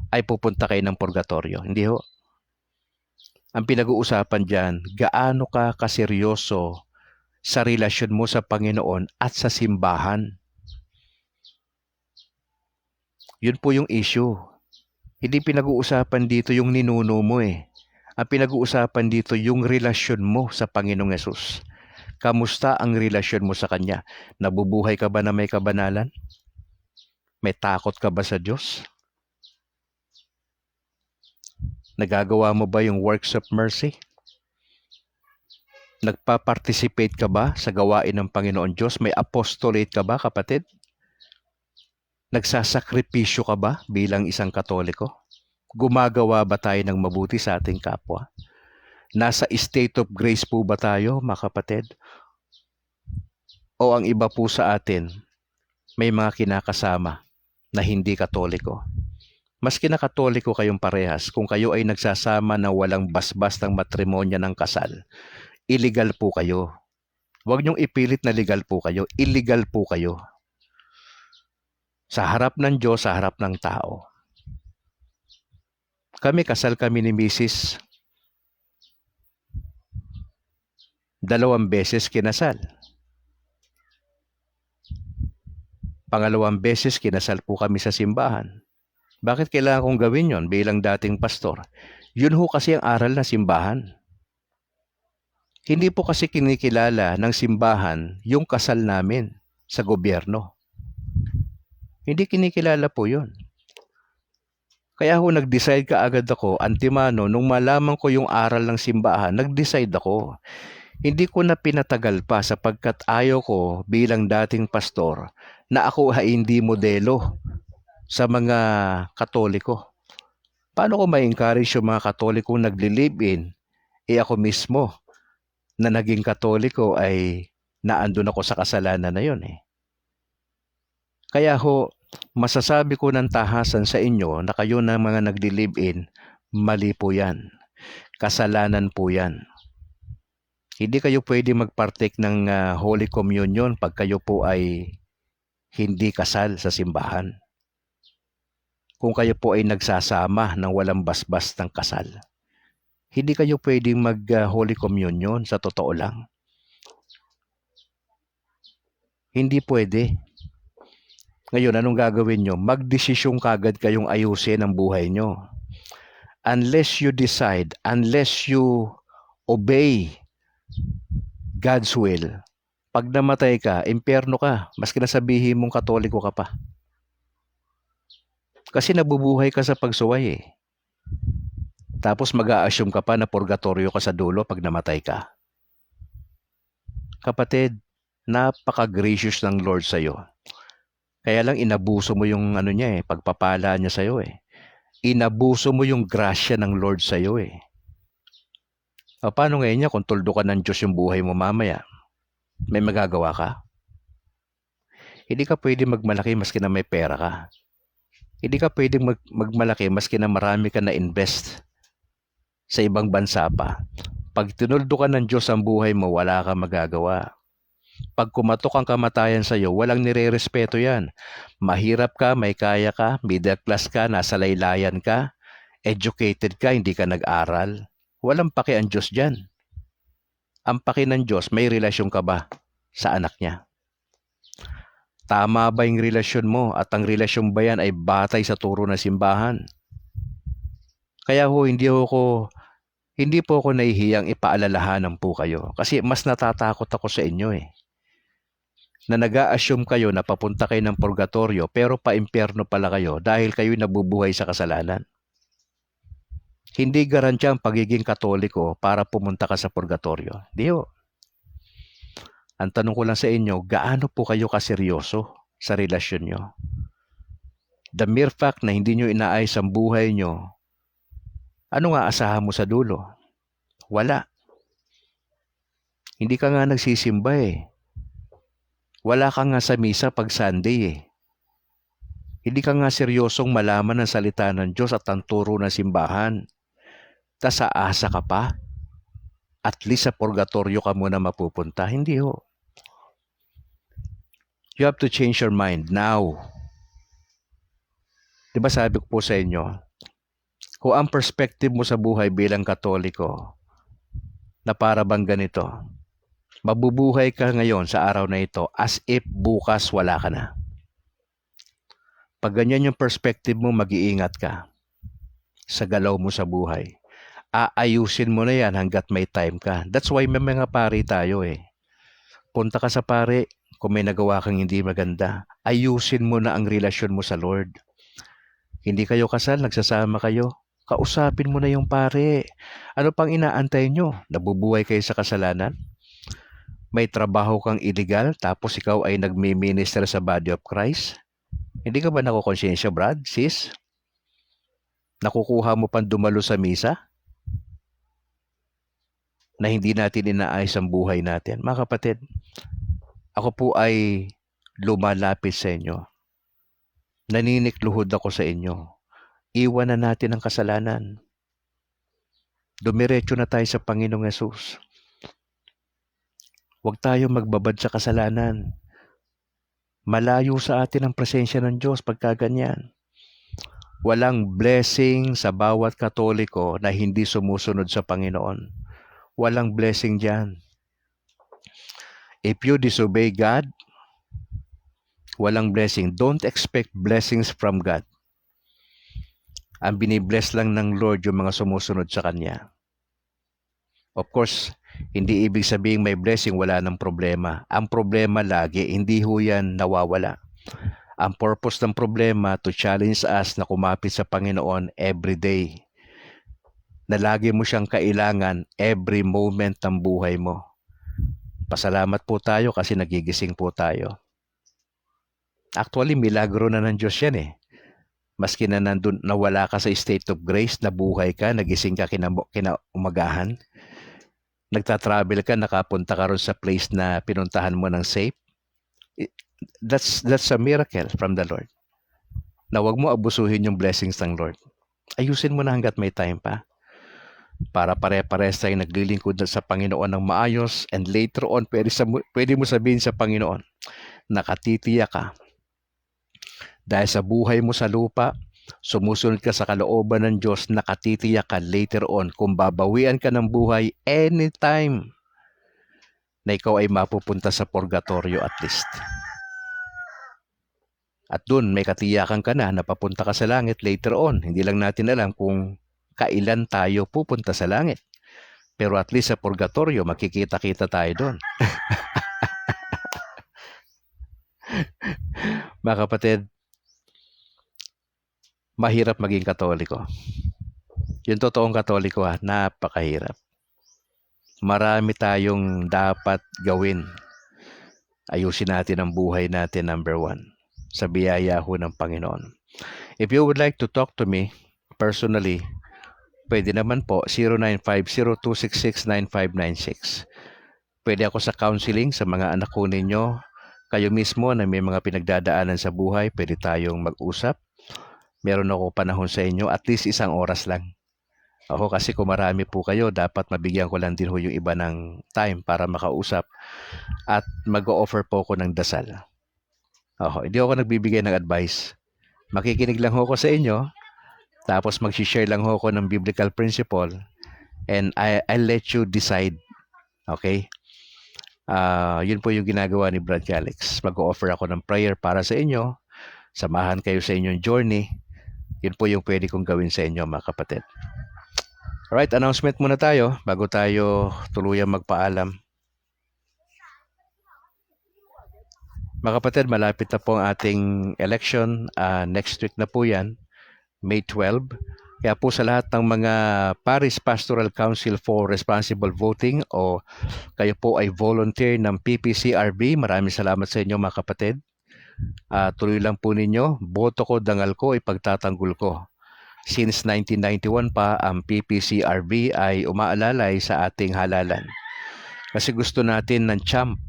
ay pupunta kayo ng purgatorio. Hindi ho. Ang pinag-uusapan dyan, gaano ka kaseryoso sa relasyon mo sa Panginoon at sa simbahan. Yun po yung issue. Hindi pinag-uusapan dito yung ninuno mo eh. Ang pinag-uusapan dito yung relasyon mo sa Panginoong Yesus. Kamusta ang relasyon mo sa Kanya? Nabubuhay ka ba na may kabanalan? May takot ka ba sa Diyos? Nagagawa mo ba yung works of mercy? Nagpa-participate ka ba sa gawain ng Panginoon Diyos? May apostolate ka ba, kapatid? Nagsasakripisyo ka ba bilang isang Katoliko? Gumagawa ba tayo ng mabuti sa ating kapwa? Nasa state of grace po ba tayo, mga kapatid? O ang iba po sa atin, may mga kinakasama na hindi Katoliko? Maski na Katoliko kayong parehas, kung kayo ay nagsasama na walang basbas ng matrimonya ng kasal, illegal po kayo. Huwag niyong ipilit na legal po kayo. Illegal po kayo. Sa harap ng Diyos, sa harap ng tao. Kasal kami ni Mrs. 2 beses kinasal. Pangalawang beses kinasal po kami sa simbahan. Bakit kailangan kong gawin yon bilang dating pastor? Yun ho kasi ang aral na simbahan. Hindi po kasi kinikilala ng simbahan yung kasal namin sa gobyerno. Hindi kinikilala po yun. Kaya nag-decide kaagad ako, antemano, nung malaman ko yung aral ng simbahan, nag-decide ako. Hindi ko na pinatagal pa sapagkat ayaw ko bilang dating pastor na ako ay hindi modelo sa mga Katoliko. Paano ko ma-encourage yung mga Katoliko nagli-live-in? Ako mismo na naging Katoliko ay naandun ako sa kasalanan na yun eh. Kaya masasabi ko ng tahasan sa inyo na kayo na mga nagli-live-in, mali po yan. Kasalanan po yan. Hindi kayo pwede mag-partake ng Holy Communion pag kayo po ay hindi kasal sa simbahan. Kung kayo po ay nagsasama ng walang basbas ng kasal. Hindi kayo pwedeng mag-Holy Communion sa totoo lang. Hindi pwede. Ngayon, anong gagawin nyo? Magdesisyon kagad kayong ayusin ang buhay nyo. Unless you decide, unless you obey God's will, pag namatay ka, impyerno ka, maski na sabihin mong Katoliko ka pa. Kasi nabubuhay ka sa pagsuway eh. Tapos mag-a-assume ka pa na purgatorio ka sa dulo pag namatay ka. Kapatid, napaka-gracious ng Lord sa'yo. Kaya lang inabuso mo yung pagpapala niya sa'yo eh. Inabuso mo yung grasya ng Lord sa'yo eh. O, paano ngayon niya kung tuldo ka ng Diyos yung buhay mo mamaya? May magagawa ka? Hindi ka pwede magmalaki maski na may pera ka. Hindi ka pwede magmalaki maski na marami ka na invest sa ibang bansa pa. Pag tinuldo ka ng Diyos ang buhay mo, wala kang magagawa. Pag kumatok ang kamatayan sa iyo, walang nire-respeto yan. Mahirap ka, may kaya ka, middle class ka, nasa laylayan ka, educated ka, hindi ka nag-aral. Walang paki ang Diyos dyan. Ang paki ng Diyos, may relasyon ka ba sa anak niya? Tama ba yung relasyon mo at ang relasyon ba yan ay batay sa turo ng simbahan? Kaya ho, hindi po ako nahihiyang ipaalalahanan po kayo. Kasi mas natatakot ako sa inyo eh. Na nag-a-assume kayo na papunta kayo ng purgatorio pero pa-impyerno pala kayo dahil kayo nabubuhay sa kasalanan. Hindi garantiya ang pagiging Katoliko para pumunta ka sa purgatorio. Di ho. Ang tanong ko lang sa inyo, gaano po kayo kaseryoso sa relasyon nyo? The mere fact na hindi nyo inaayos ang buhay nyo, ano nga asahan mo sa dulo? Wala. Hindi ka nga nagsisimba eh. Wala ka nga sa misa pag Sunday eh. Hindi ka nga seryosong malaman ang salita ng Diyos at ang turo ng simbahan. Tas aasa ka pa? At least sa purgatorio ka muna mapupunta. Hindi ho. You have to change your mind now. Diba sabi ko po sa inyo, kung ang perspective mo sa buhay bilang Katoliko na para bang ganito, mabubuhay ka ngayon sa araw na ito as if bukas wala ka na. Pag ganyan yung perspective mo, mag-iingat ka sa galaw mo sa buhay. Aayusin mo na yan hanggat may time ka. That's why may mga pari tayo eh. Punta ka sa pari, kung may nagawa kang hindi maganda, ayusin mo na ang relasyon mo sa Lord. Hindi kayo kasal, nagsasama kayo, kausapin mo na yung pare. Ano pang inaantay nyo? Nabubuhay kayo sa kasalanan? May trabaho kang illegal tapos ikaw ay nagmi-minister sa body of Christ? Hindi ka ba nakukonsensya, Brad, sis? Nakukuha mo pang dumalo sa misa? Na hindi natin inaayos ang buhay natin. Mga kapatid, ako po ay lumalapit sa inyo. Naninikluhod ako sa inyo. Iwan na natin ang kasalanan. Dumiretso na tayo sa Panginoong Yesus. Huwag tayo magbabad sa kasalanan. Malayo sa atin ang presensya ng Diyos pagka ganyan. Walang blessing sa bawat Katoliko na hindi sumusunod sa Panginoon. Walang blessing diyan. If you disobey God, walang blessing. Don't expect blessings from God. Ang binibless lang ng Lord yung mga sumusunod sa Kanya. Of course, hindi ibig sabihin may blessing, wala ng problema. Ang problema lagi, hindi ho yan nawawala. Ang purpose ng problema to challenge us na kumapit sa Panginoon every day. Na lagi mo siyang kailangan every moment ng buhay mo. Pasalamat po tayo kasi nagigising po tayo. Actually, milagro na ng Diyos yan eh. Maski na nandun, nawala ka sa state of grace, nabuhay ka, nagising ka kinaumagahan, nagta-travel ka, nakapunta ka ron sa place na pinuntahan mo ng safe. That's a miracle from the Lord. Na wag mo abusuhin yung blessings ng Lord. Ayusin mo na hanggat may time pa. Para pare-pares tayong naglilingkod sa Panginoon ng maayos, and later on, pwede mo sabihin sa Panginoon, nakatitiyak ka. Dahil sa buhay mo sa lupa, sumusunod ka sa kalooban ng Diyos, nakatitiyak ka later on kung babawian ka ng buhay anytime na ikaw ay mapupunta sa purgatorio at least. At doon may katiyakan ka na papunta ka sa langit later on. Hindi lang natin alam kung kailan tayo pupunta sa langit. Pero at least sa purgatorio, makikita-kita tayo doon. Mga kapatid, mahirap maging Katoliko. Yung totoong Katoliko napakahirap. Marami tayong dapat gawin. Ayusin natin ang buhay natin, number 1. Sa biyaya ho ng Panginoon. If you would like to talk to me personally, pwede naman po 0950-266-9596. Pwede ako sa counseling sa mga anak ko ninyo. Kayo mismo na may mga pinagdadaanan sa buhay, pwede tayong mag-usap. Meron ako panahon sa inyo, at least 1 oras lang. Ako kasi kung marami po kayo, dapat mabigyan ko lang din ho yung iba ng time para makausap. At mag-o-offer po ako ng dasal. Hindi ako nagbibigay ng advice. Makikinig lang ho ako sa inyo. Tapos mag-share lang ho ako ng biblical principle. And I'll let you decide. Okay? Yun po yung ginagawa ni Brad Calix. Mag-o-offer ako ng prayer para sa inyo. Samahan kayo sa inyong journey. Yun po yung pwede kong gawin sa inyo, mga kapatid. Alright, announcement muna tayo bago tayo tuluyang magpaalam. Mga kapatid, malapit na po ang ating election. Next week na po yan, May 12. Kaya po sa lahat ng mga Parish Pastoral Council for Responsible Voting o kayo po ay volunteer ng PPCRB, maraming salamat sa inyo mga kapatid. Tuloy lang po ninyo, boto ko, dangal ko, ipagtatanggol ko. Since 1991 pa, ang PPCRB ay umaalalay sa ating halalan. Kasi gusto natin ng CHAMP.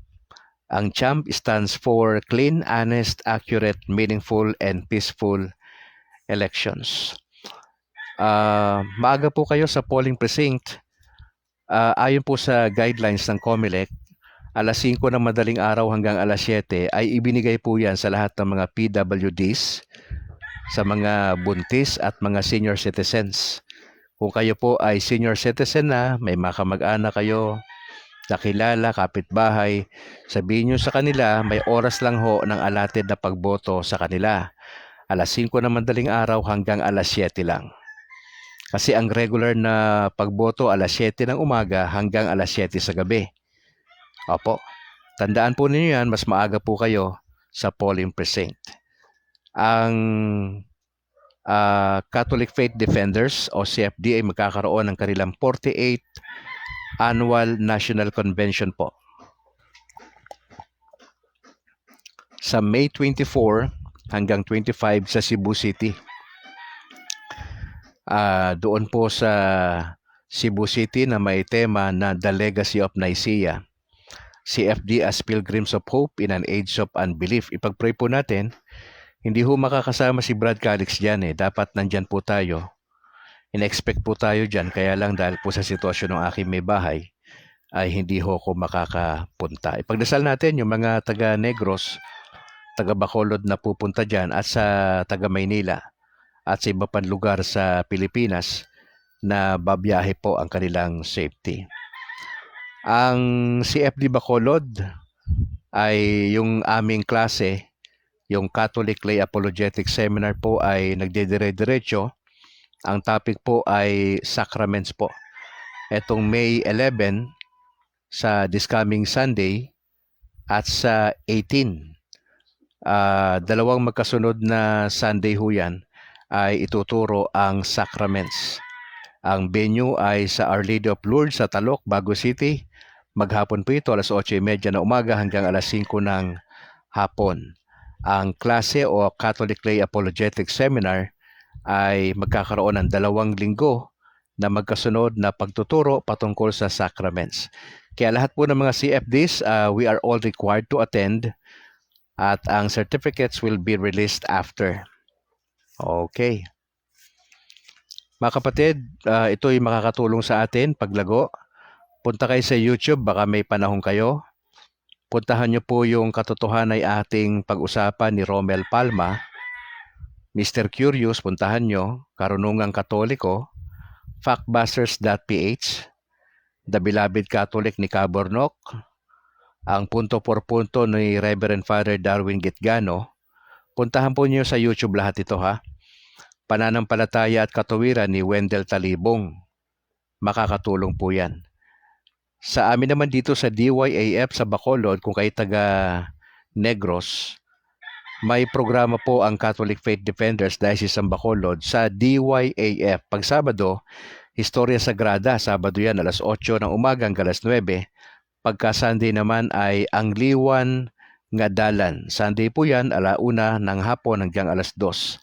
Ang CHAMP stands for Clean, Honest, Accurate, Meaningful, and Peaceful Elections. Maaga po kayo sa polling precinct. Ayon po sa guidelines ng COMELEC, alas 5 ng madaling araw hanggang alas 7 ay ibinigay po yan sa lahat ng mga PWDs, sa mga buntis at mga senior citizens. Kung kayo po ay senior citizen na, may mga kamag-anak kayo, nakilala, kapitbahay, sabihin nyo sa kanila, may oras lang ho ng allotted na pagboto sa kanila. Alas 5 ng madaling araw hanggang alas 7 lang. Kasi ang regular na pagboto alas 7 ng umaga hanggang alas 7 sa gabi. Opo, tandaan po ninyo yan, mas maaga po kayo sa polling precinct. Ang Catholic Faith Defenders o CFD ay magkakaroon ng kanilang 48th Annual National Convention po. Sa May 24 hanggang 25 sa Cebu City. Doon po sa Cebu City na may tema na The Legacy of Nicaea. CFD as Pilgrims of Hope in an Age of Unbelief. Ipag-pray po natin, hindi ho makakasama si Brad Calix dyan Dapat nandyan po tayo. In-expect po tayo dyan, kaya lang dahil po sa sitwasyon ng aking may bahay, ay hindi ho ko makakapunta. Ipagdasal natin yung mga taga Negros, taga Bacolod na pupunta dyan at sa taga Maynila at sa iba pang lugar sa Pilipinas na babiyahe po ang kanilang safety. Ang CFD Bacolod ay yung aming klase, yung Catholic Lay Apologetic Seminar po ay nagdedire-diretso. Ang topic po ay Sacraments po. Etong May 11 sa this coming Sunday at sa 18. Dalawang magkasunod na Sunday ho yan ay ituturo ang Sacraments. Ang venue ay sa Our Lady of Lourdes sa Talok, Baguio City. Maghapon po ito, alas 8:30 na umaga hanggang alas 5 ng hapon. Ang klase o Catholic Lay Apologetic Seminar ay magkakaroon ng 2 linggo na magkasunod na pagtuturo patungkol sa sacraments. Kaya lahat po ng mga CFDs, we are all required to attend at ang certificates will be released after. Okay. Mga kapatid, ito'y makakatulong sa atin paglago. Punta kayo sa YouTube, baka may panahon kayo. Puntahan nyo po yung katotohanan ay ating pag-usapan ni Romel Palma. Mr. Curious, puntahan nyo. Karunungang Katoliko. Factbusters.ph. The Beloved Catholic ni Cabornok. Ang punto por punto ni Reverend Father Darwin Gitgano. Puntahan po nyo sa YouTube lahat ito ha. Pananampalataya at Katuwiran ni Wendell Talibong. Makakatulong po yan. Sa amin naman dito sa DYAF sa Bacolod, kung kayo taga Negros, may programa po ang Catholic Faith Defenders Diocese ng Bacolod sa DYAF. Pag Sabado, Historia Sagrada. Sabado yan, alas 8 ng umaga hanggang alas 9. Pagka Sunday naman ay Ang Liwan nga Dalan. Sunday po yan, 1:00 ng hapon hanggang alas 2.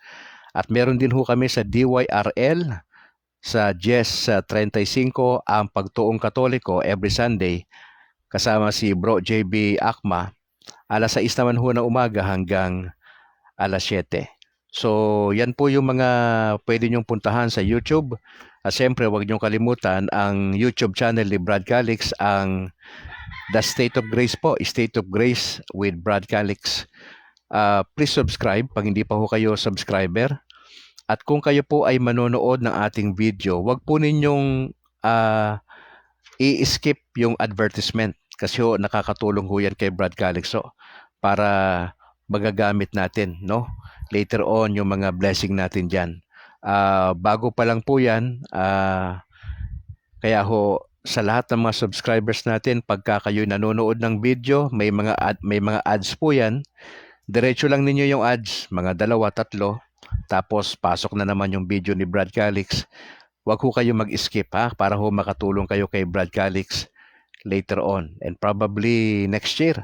At meron din ho kami sa DYRL, sa JES 35, ang Pagtuong Katoliko every Sunday, kasama si Bro JB Akma, alas 6 naman ho ng umaga hanggang alas 7. So, yan po yung mga pwede nyong puntahan sa YouTube. At siyempre, huwag nyong kalimutan ang YouTube channel ni Brad Calix, ang The State of Grace po, State of Grace with Brad Calix. Please subscribe pag hindi pa ho kayo subscriber. At kung kayo po ay manonood ng ating video, huwag po ninyong i-skip yung advertisement kasi ho, nakakatulong ho yan kay Brad Calixo para magagamit natin, no? Later on, yung mga blessing natin dyan. Bago pa lang po yan, Kaya ho, sa lahat ng mga subscribers natin, pagka kayo nanonood ng video, may mga ads po yan. Diretso lang ninyo yung ads, mga 2, 3, tapos pasok na naman yung video ni Brad Calix. Huwag ho kayo mag-skip ha, para ho makatulong kayo kay Brad Calix later on. And probably next year,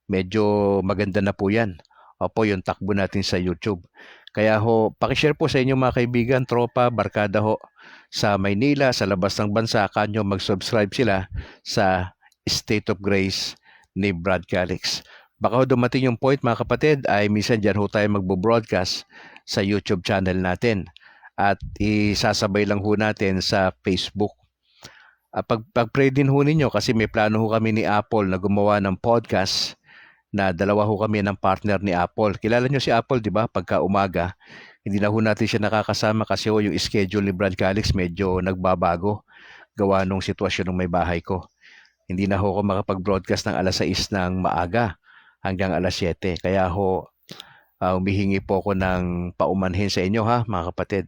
medyo maganda na po yan. Opo, yung takbo natin sa YouTube. Kaya ho, pakishare po sa inyo mga kaibigan, tropa, barkada ho, sa Maynila, sa labas ng bansa, kanyo mag-subscribe sila sa State of Grace ni Brad Calix. Baka ho dumating yung point mga kapatid ay minsan dyan ho tayo magbo-broadcast sa YouTube channel natin at isasabay lang ho natin sa Facebook. Pag-pray din ho ninyo kasi may plano ho kami ni Apple na gumawa ng podcast na dalawa ho kami ng partner ni Apple. Kilala nyo si Apple, di ba? Pagka umaga, hindi na ho natin siya nakakasama kasi ho yung schedule ni Brad Calix medyo nagbabago gawa nung sitwasyon ng may bahay ko. Hindi na ho ako makapag-broadcast ng alas 6 ng maaga hanggang alas 7. Kaya ho, humihingi po ako ng paumanhin sa inyo ha, mga kapatid.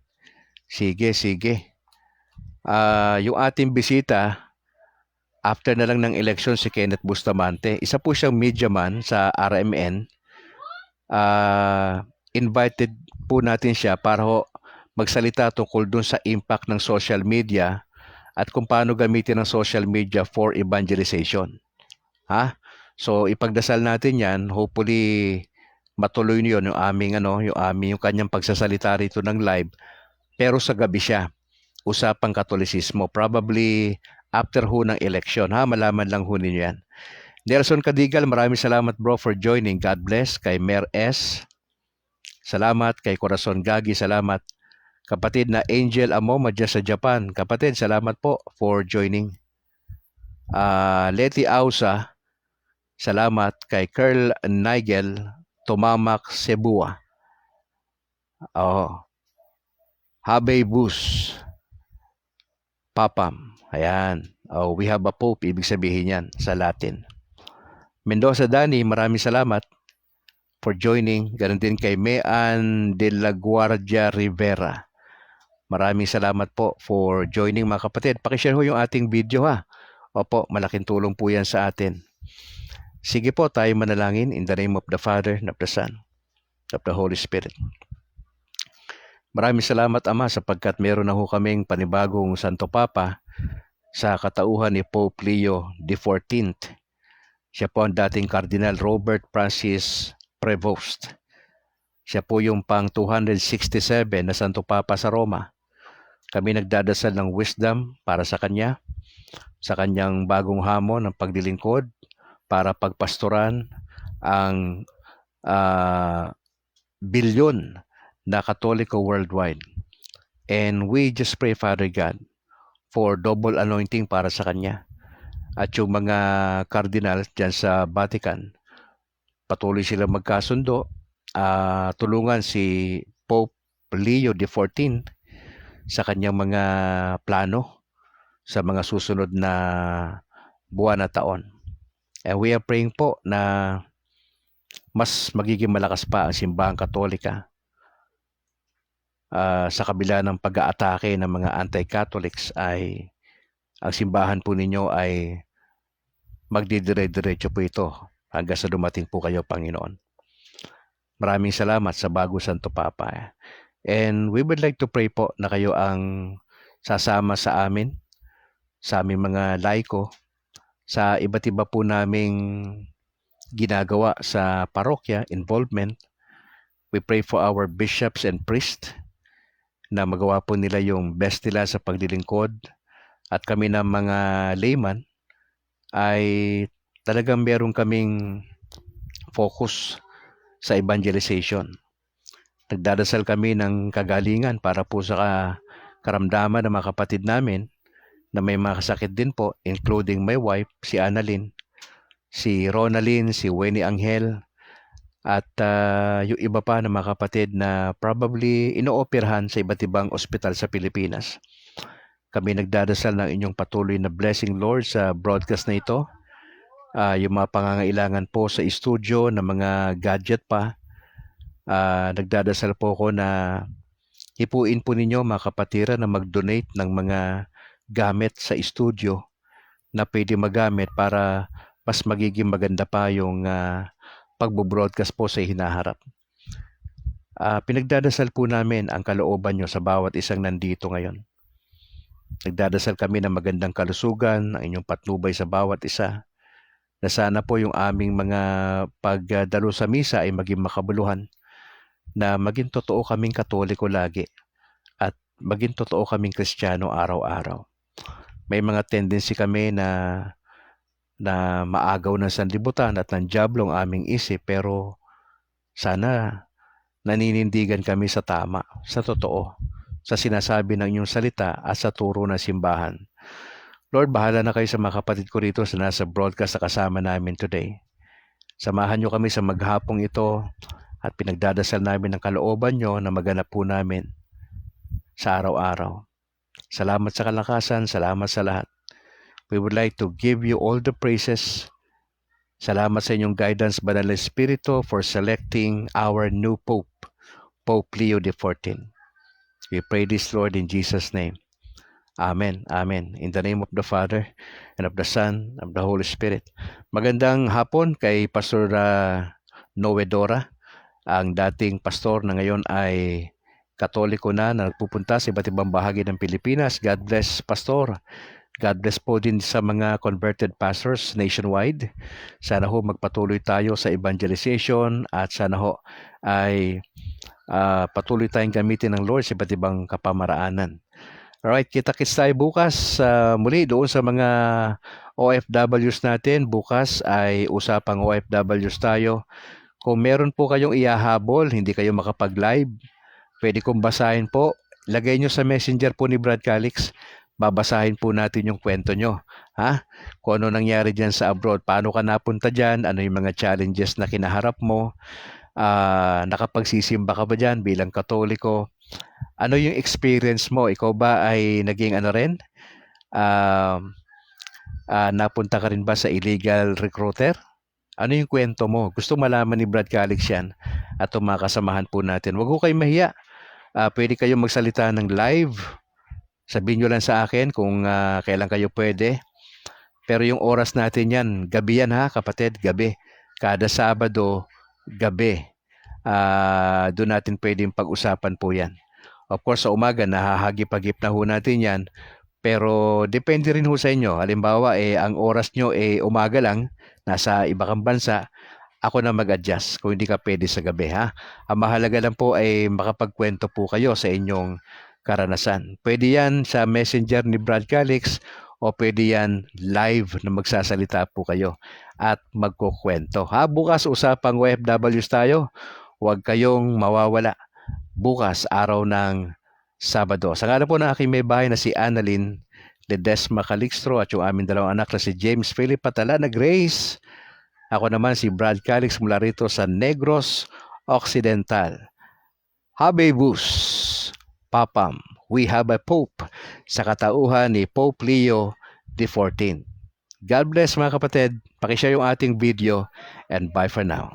Sige, sige. Yung ating bisita, after na lang ng election si Kenneth Bustamante, isa po siyang media man sa RMN. Invited po natin siya para ho magsalita tungkol dun sa impact ng social media at kung paano gamitin ang social media for evangelization. Ha? So ipagdasal natin 'yan, hopefully matuloy niyo yung yung kanyang pagsasalita rito ng live, pero sa gabi siya. Usapang Katolisismo, probably after ho ng election, ha? Malaman lang ho ninyo yan. Nelson Cadigal, maraming salamat bro for joining. God bless. Kay Mer S, salamat. Kay Corazon Gagi, salamat. Kapatid na Angel Amoma dyan sa Japan, kapatid, salamat po for joining. Leti Ausa, salamat. Kay Carl Nigel Tomamak Cebu. Habay Bus, Papam. Ayan. We have a Pope, ibig sabihin yan sa Latin. Mendoza Dani, maraming salamat for joining. Ganun din kay Mean de la Guardia Rivera. Maraming salamat po for joining mga kapatid. Pakishare ho yung ating video ha. Opo, malaking tulong po yan sa atin. Sige po, tayo manalangin in the name of the Father, and of the Son, of the Holy Spirit. Maraming salamat Ama sapagkat meron na ho kaming panibagong Santo Papa sa katauhan ni Pope Leo XIV. Siya po ang dating Cardinal Robert Francis Prevost. Siya po yung pang 267 na Santo Papa sa Roma. Kami nagdadasal ng wisdom para sa kanya, sa kanyang bagong hamon ng paglilingkod para pagpastoran ang bilyon na Katoliko worldwide. And we just pray, Father God, for double anointing para sa kanya. At yung mga cardinal dyan sa Vatican, patuloy sila magkasundo, tulungan si Pope Leo XIV sa kanyang mga plano sa mga susunod na buwan na taon. And we are praying po na mas magiging malakas pa ang simbahang Katolika sa kabila ng pag-aatake ng mga anti-Catholics ay ang simbahan po ninyo ay magdidire-diretso po ito hanggang sa dumating po kayo, Panginoon. Maraming salamat sa bago Santo Papa. And we would like to pray po na kayo ang sasama sa amin, sa aming mga laiko, sa iba't iba po naming ginagawa sa parokya, involvement. We pray for our bishops and priests na magawa po nila yung best nila sa paglilingkod. At kami na mga layman ay talagang meron kaming focus sa evangelization. Nagdadasal kami ng kagalingan para po sa karamdaman ng mga kapatid namin na may mga kasakit din po, including my wife, si Annalyn, si Ronalyn, si Winnie Angel, at yung iba pa na mga kapatid na probably inooperahan sa iba't ibang ospital sa Pilipinas. Kami nagdadasal ng inyong patuloy na blessing, Lord, sa broadcast na ito. Yung mga pangangailangan po sa studio na mga gadget pa. Nagdadasal po ako na hipuin po ninyo mga kapatira na mag-donate ng mga gamit sa studio na pwede magamit para mas magiging maganda pa yung pagbo-broadcast po sa hinaharap. Pinagdadasal po namin ang kalooban nyo sa bawat isang nandito ngayon. Nagdadasal kami ng magandang kalusugan, ang inyong patnubay sa bawat isa, na sana po yung aming mga pagdalo sa misa ay maging makabuluhan, na maging totoo kaming Katoliko lagi at maging totoo kaming Kristiyano araw-araw. May mga tendency kami na maagaw ng sanlibutan at ng diablo ang aming isip, pero sana naninindigan kami sa tama, sa totoo, sa sinasabi ng inyong salita at sa turo ng simbahan. Lord, bahala na kayo sa mga kapatid ko rito sa nasa broadcast na kasama namin today. Samahan nyo kami sa maghapong ito at pinagdadasal namin ang kalooban nyo na maganap po namin sa araw-araw. Salamat sa kalakasan, salamat sa lahat. We would like to give you all the praises. Salamat sa inyong guidance, Banal na Espiritu, for selecting our new Pope, Pope Leo XIV. We pray this, Lord, in Jesus' name. Amen. Amen. In the name of the Father, and of the Son, and of the Holy Spirit. Magandang hapon kay Pastor Noe Dora, ang dating pastor na ngayon ay Katoliko na nagpupunta sa iba't ibang bahagi ng Pilipinas. God bless, Pastor. God bless po din sa mga converted pastors nationwide. Sana ho magpatuloy tayo sa evangelization at sana ho ay patuloy tayong gamitin ng Lord sa iba't ibang kapamaraanan. Alright, kita-kits tayo bukas muli doon sa mga OFWs natin. Bukas ay usapang OFWs tayo. Kung meron po kayong ihahabol, hindi kayo makapag-live, pwede kong basahin po. Lagay nyo sa messenger po ni Brad Calix. Babasahin po natin yung kwento nyo. Kung ano nangyari dyan sa abroad, paano ka napunta dyan, ano yung mga challenges na kinaharap mo, nakapagsisimba ka ba dyan bilang Katoliko, ano yung experience mo, ikaw ba ay naging napunta ka rin ba sa illegal recruiter? Ano yung kwento mo? Gusto malaman ni Brad Calix yan at mga kasamahan po natin. Huwag ko kayong mahiya. Pwede kayong magsalita ng live. Sabihin nyo lang sa akin kung kailan kayo pwede. Pero yung oras natin yan, gabi yan kapatid, gabi. Kada Sabado, gabi. Doon natin pwedeng pag-usapan po yan. Of course, sa umaga, nahahagip-hagip na ho natin yan. Pero depende rin ho sa inyo. Halimbawa, ang oras nyo umaga lang, nasa iba kang bansa, ako na mag-adjust kung hindi ka pwede sa gabi. Ang mahalaga lang po ay makapagkwento po kayo sa inyong karanasan. Pwede yan sa messenger ni Brad Calix o pwede yan live na magsasalita po kayo at magkukwento. Bukas usapang OFWs tayo. Huwag kayong mawawala. Bukas, araw ng Sabado. Sa ngala po ng aking may bahay na si Annalyn Ledesma Calixtro at yung aming dalawang anak na si James Philip Patala na Grace. Ako naman si Brad Calix mula rito sa Negros Occidental. Habemus Papam, we have a Pope sa katauhan ni Pope Leo XIV. God bless mga kapatid. Pakishare yung ating video and bye for now.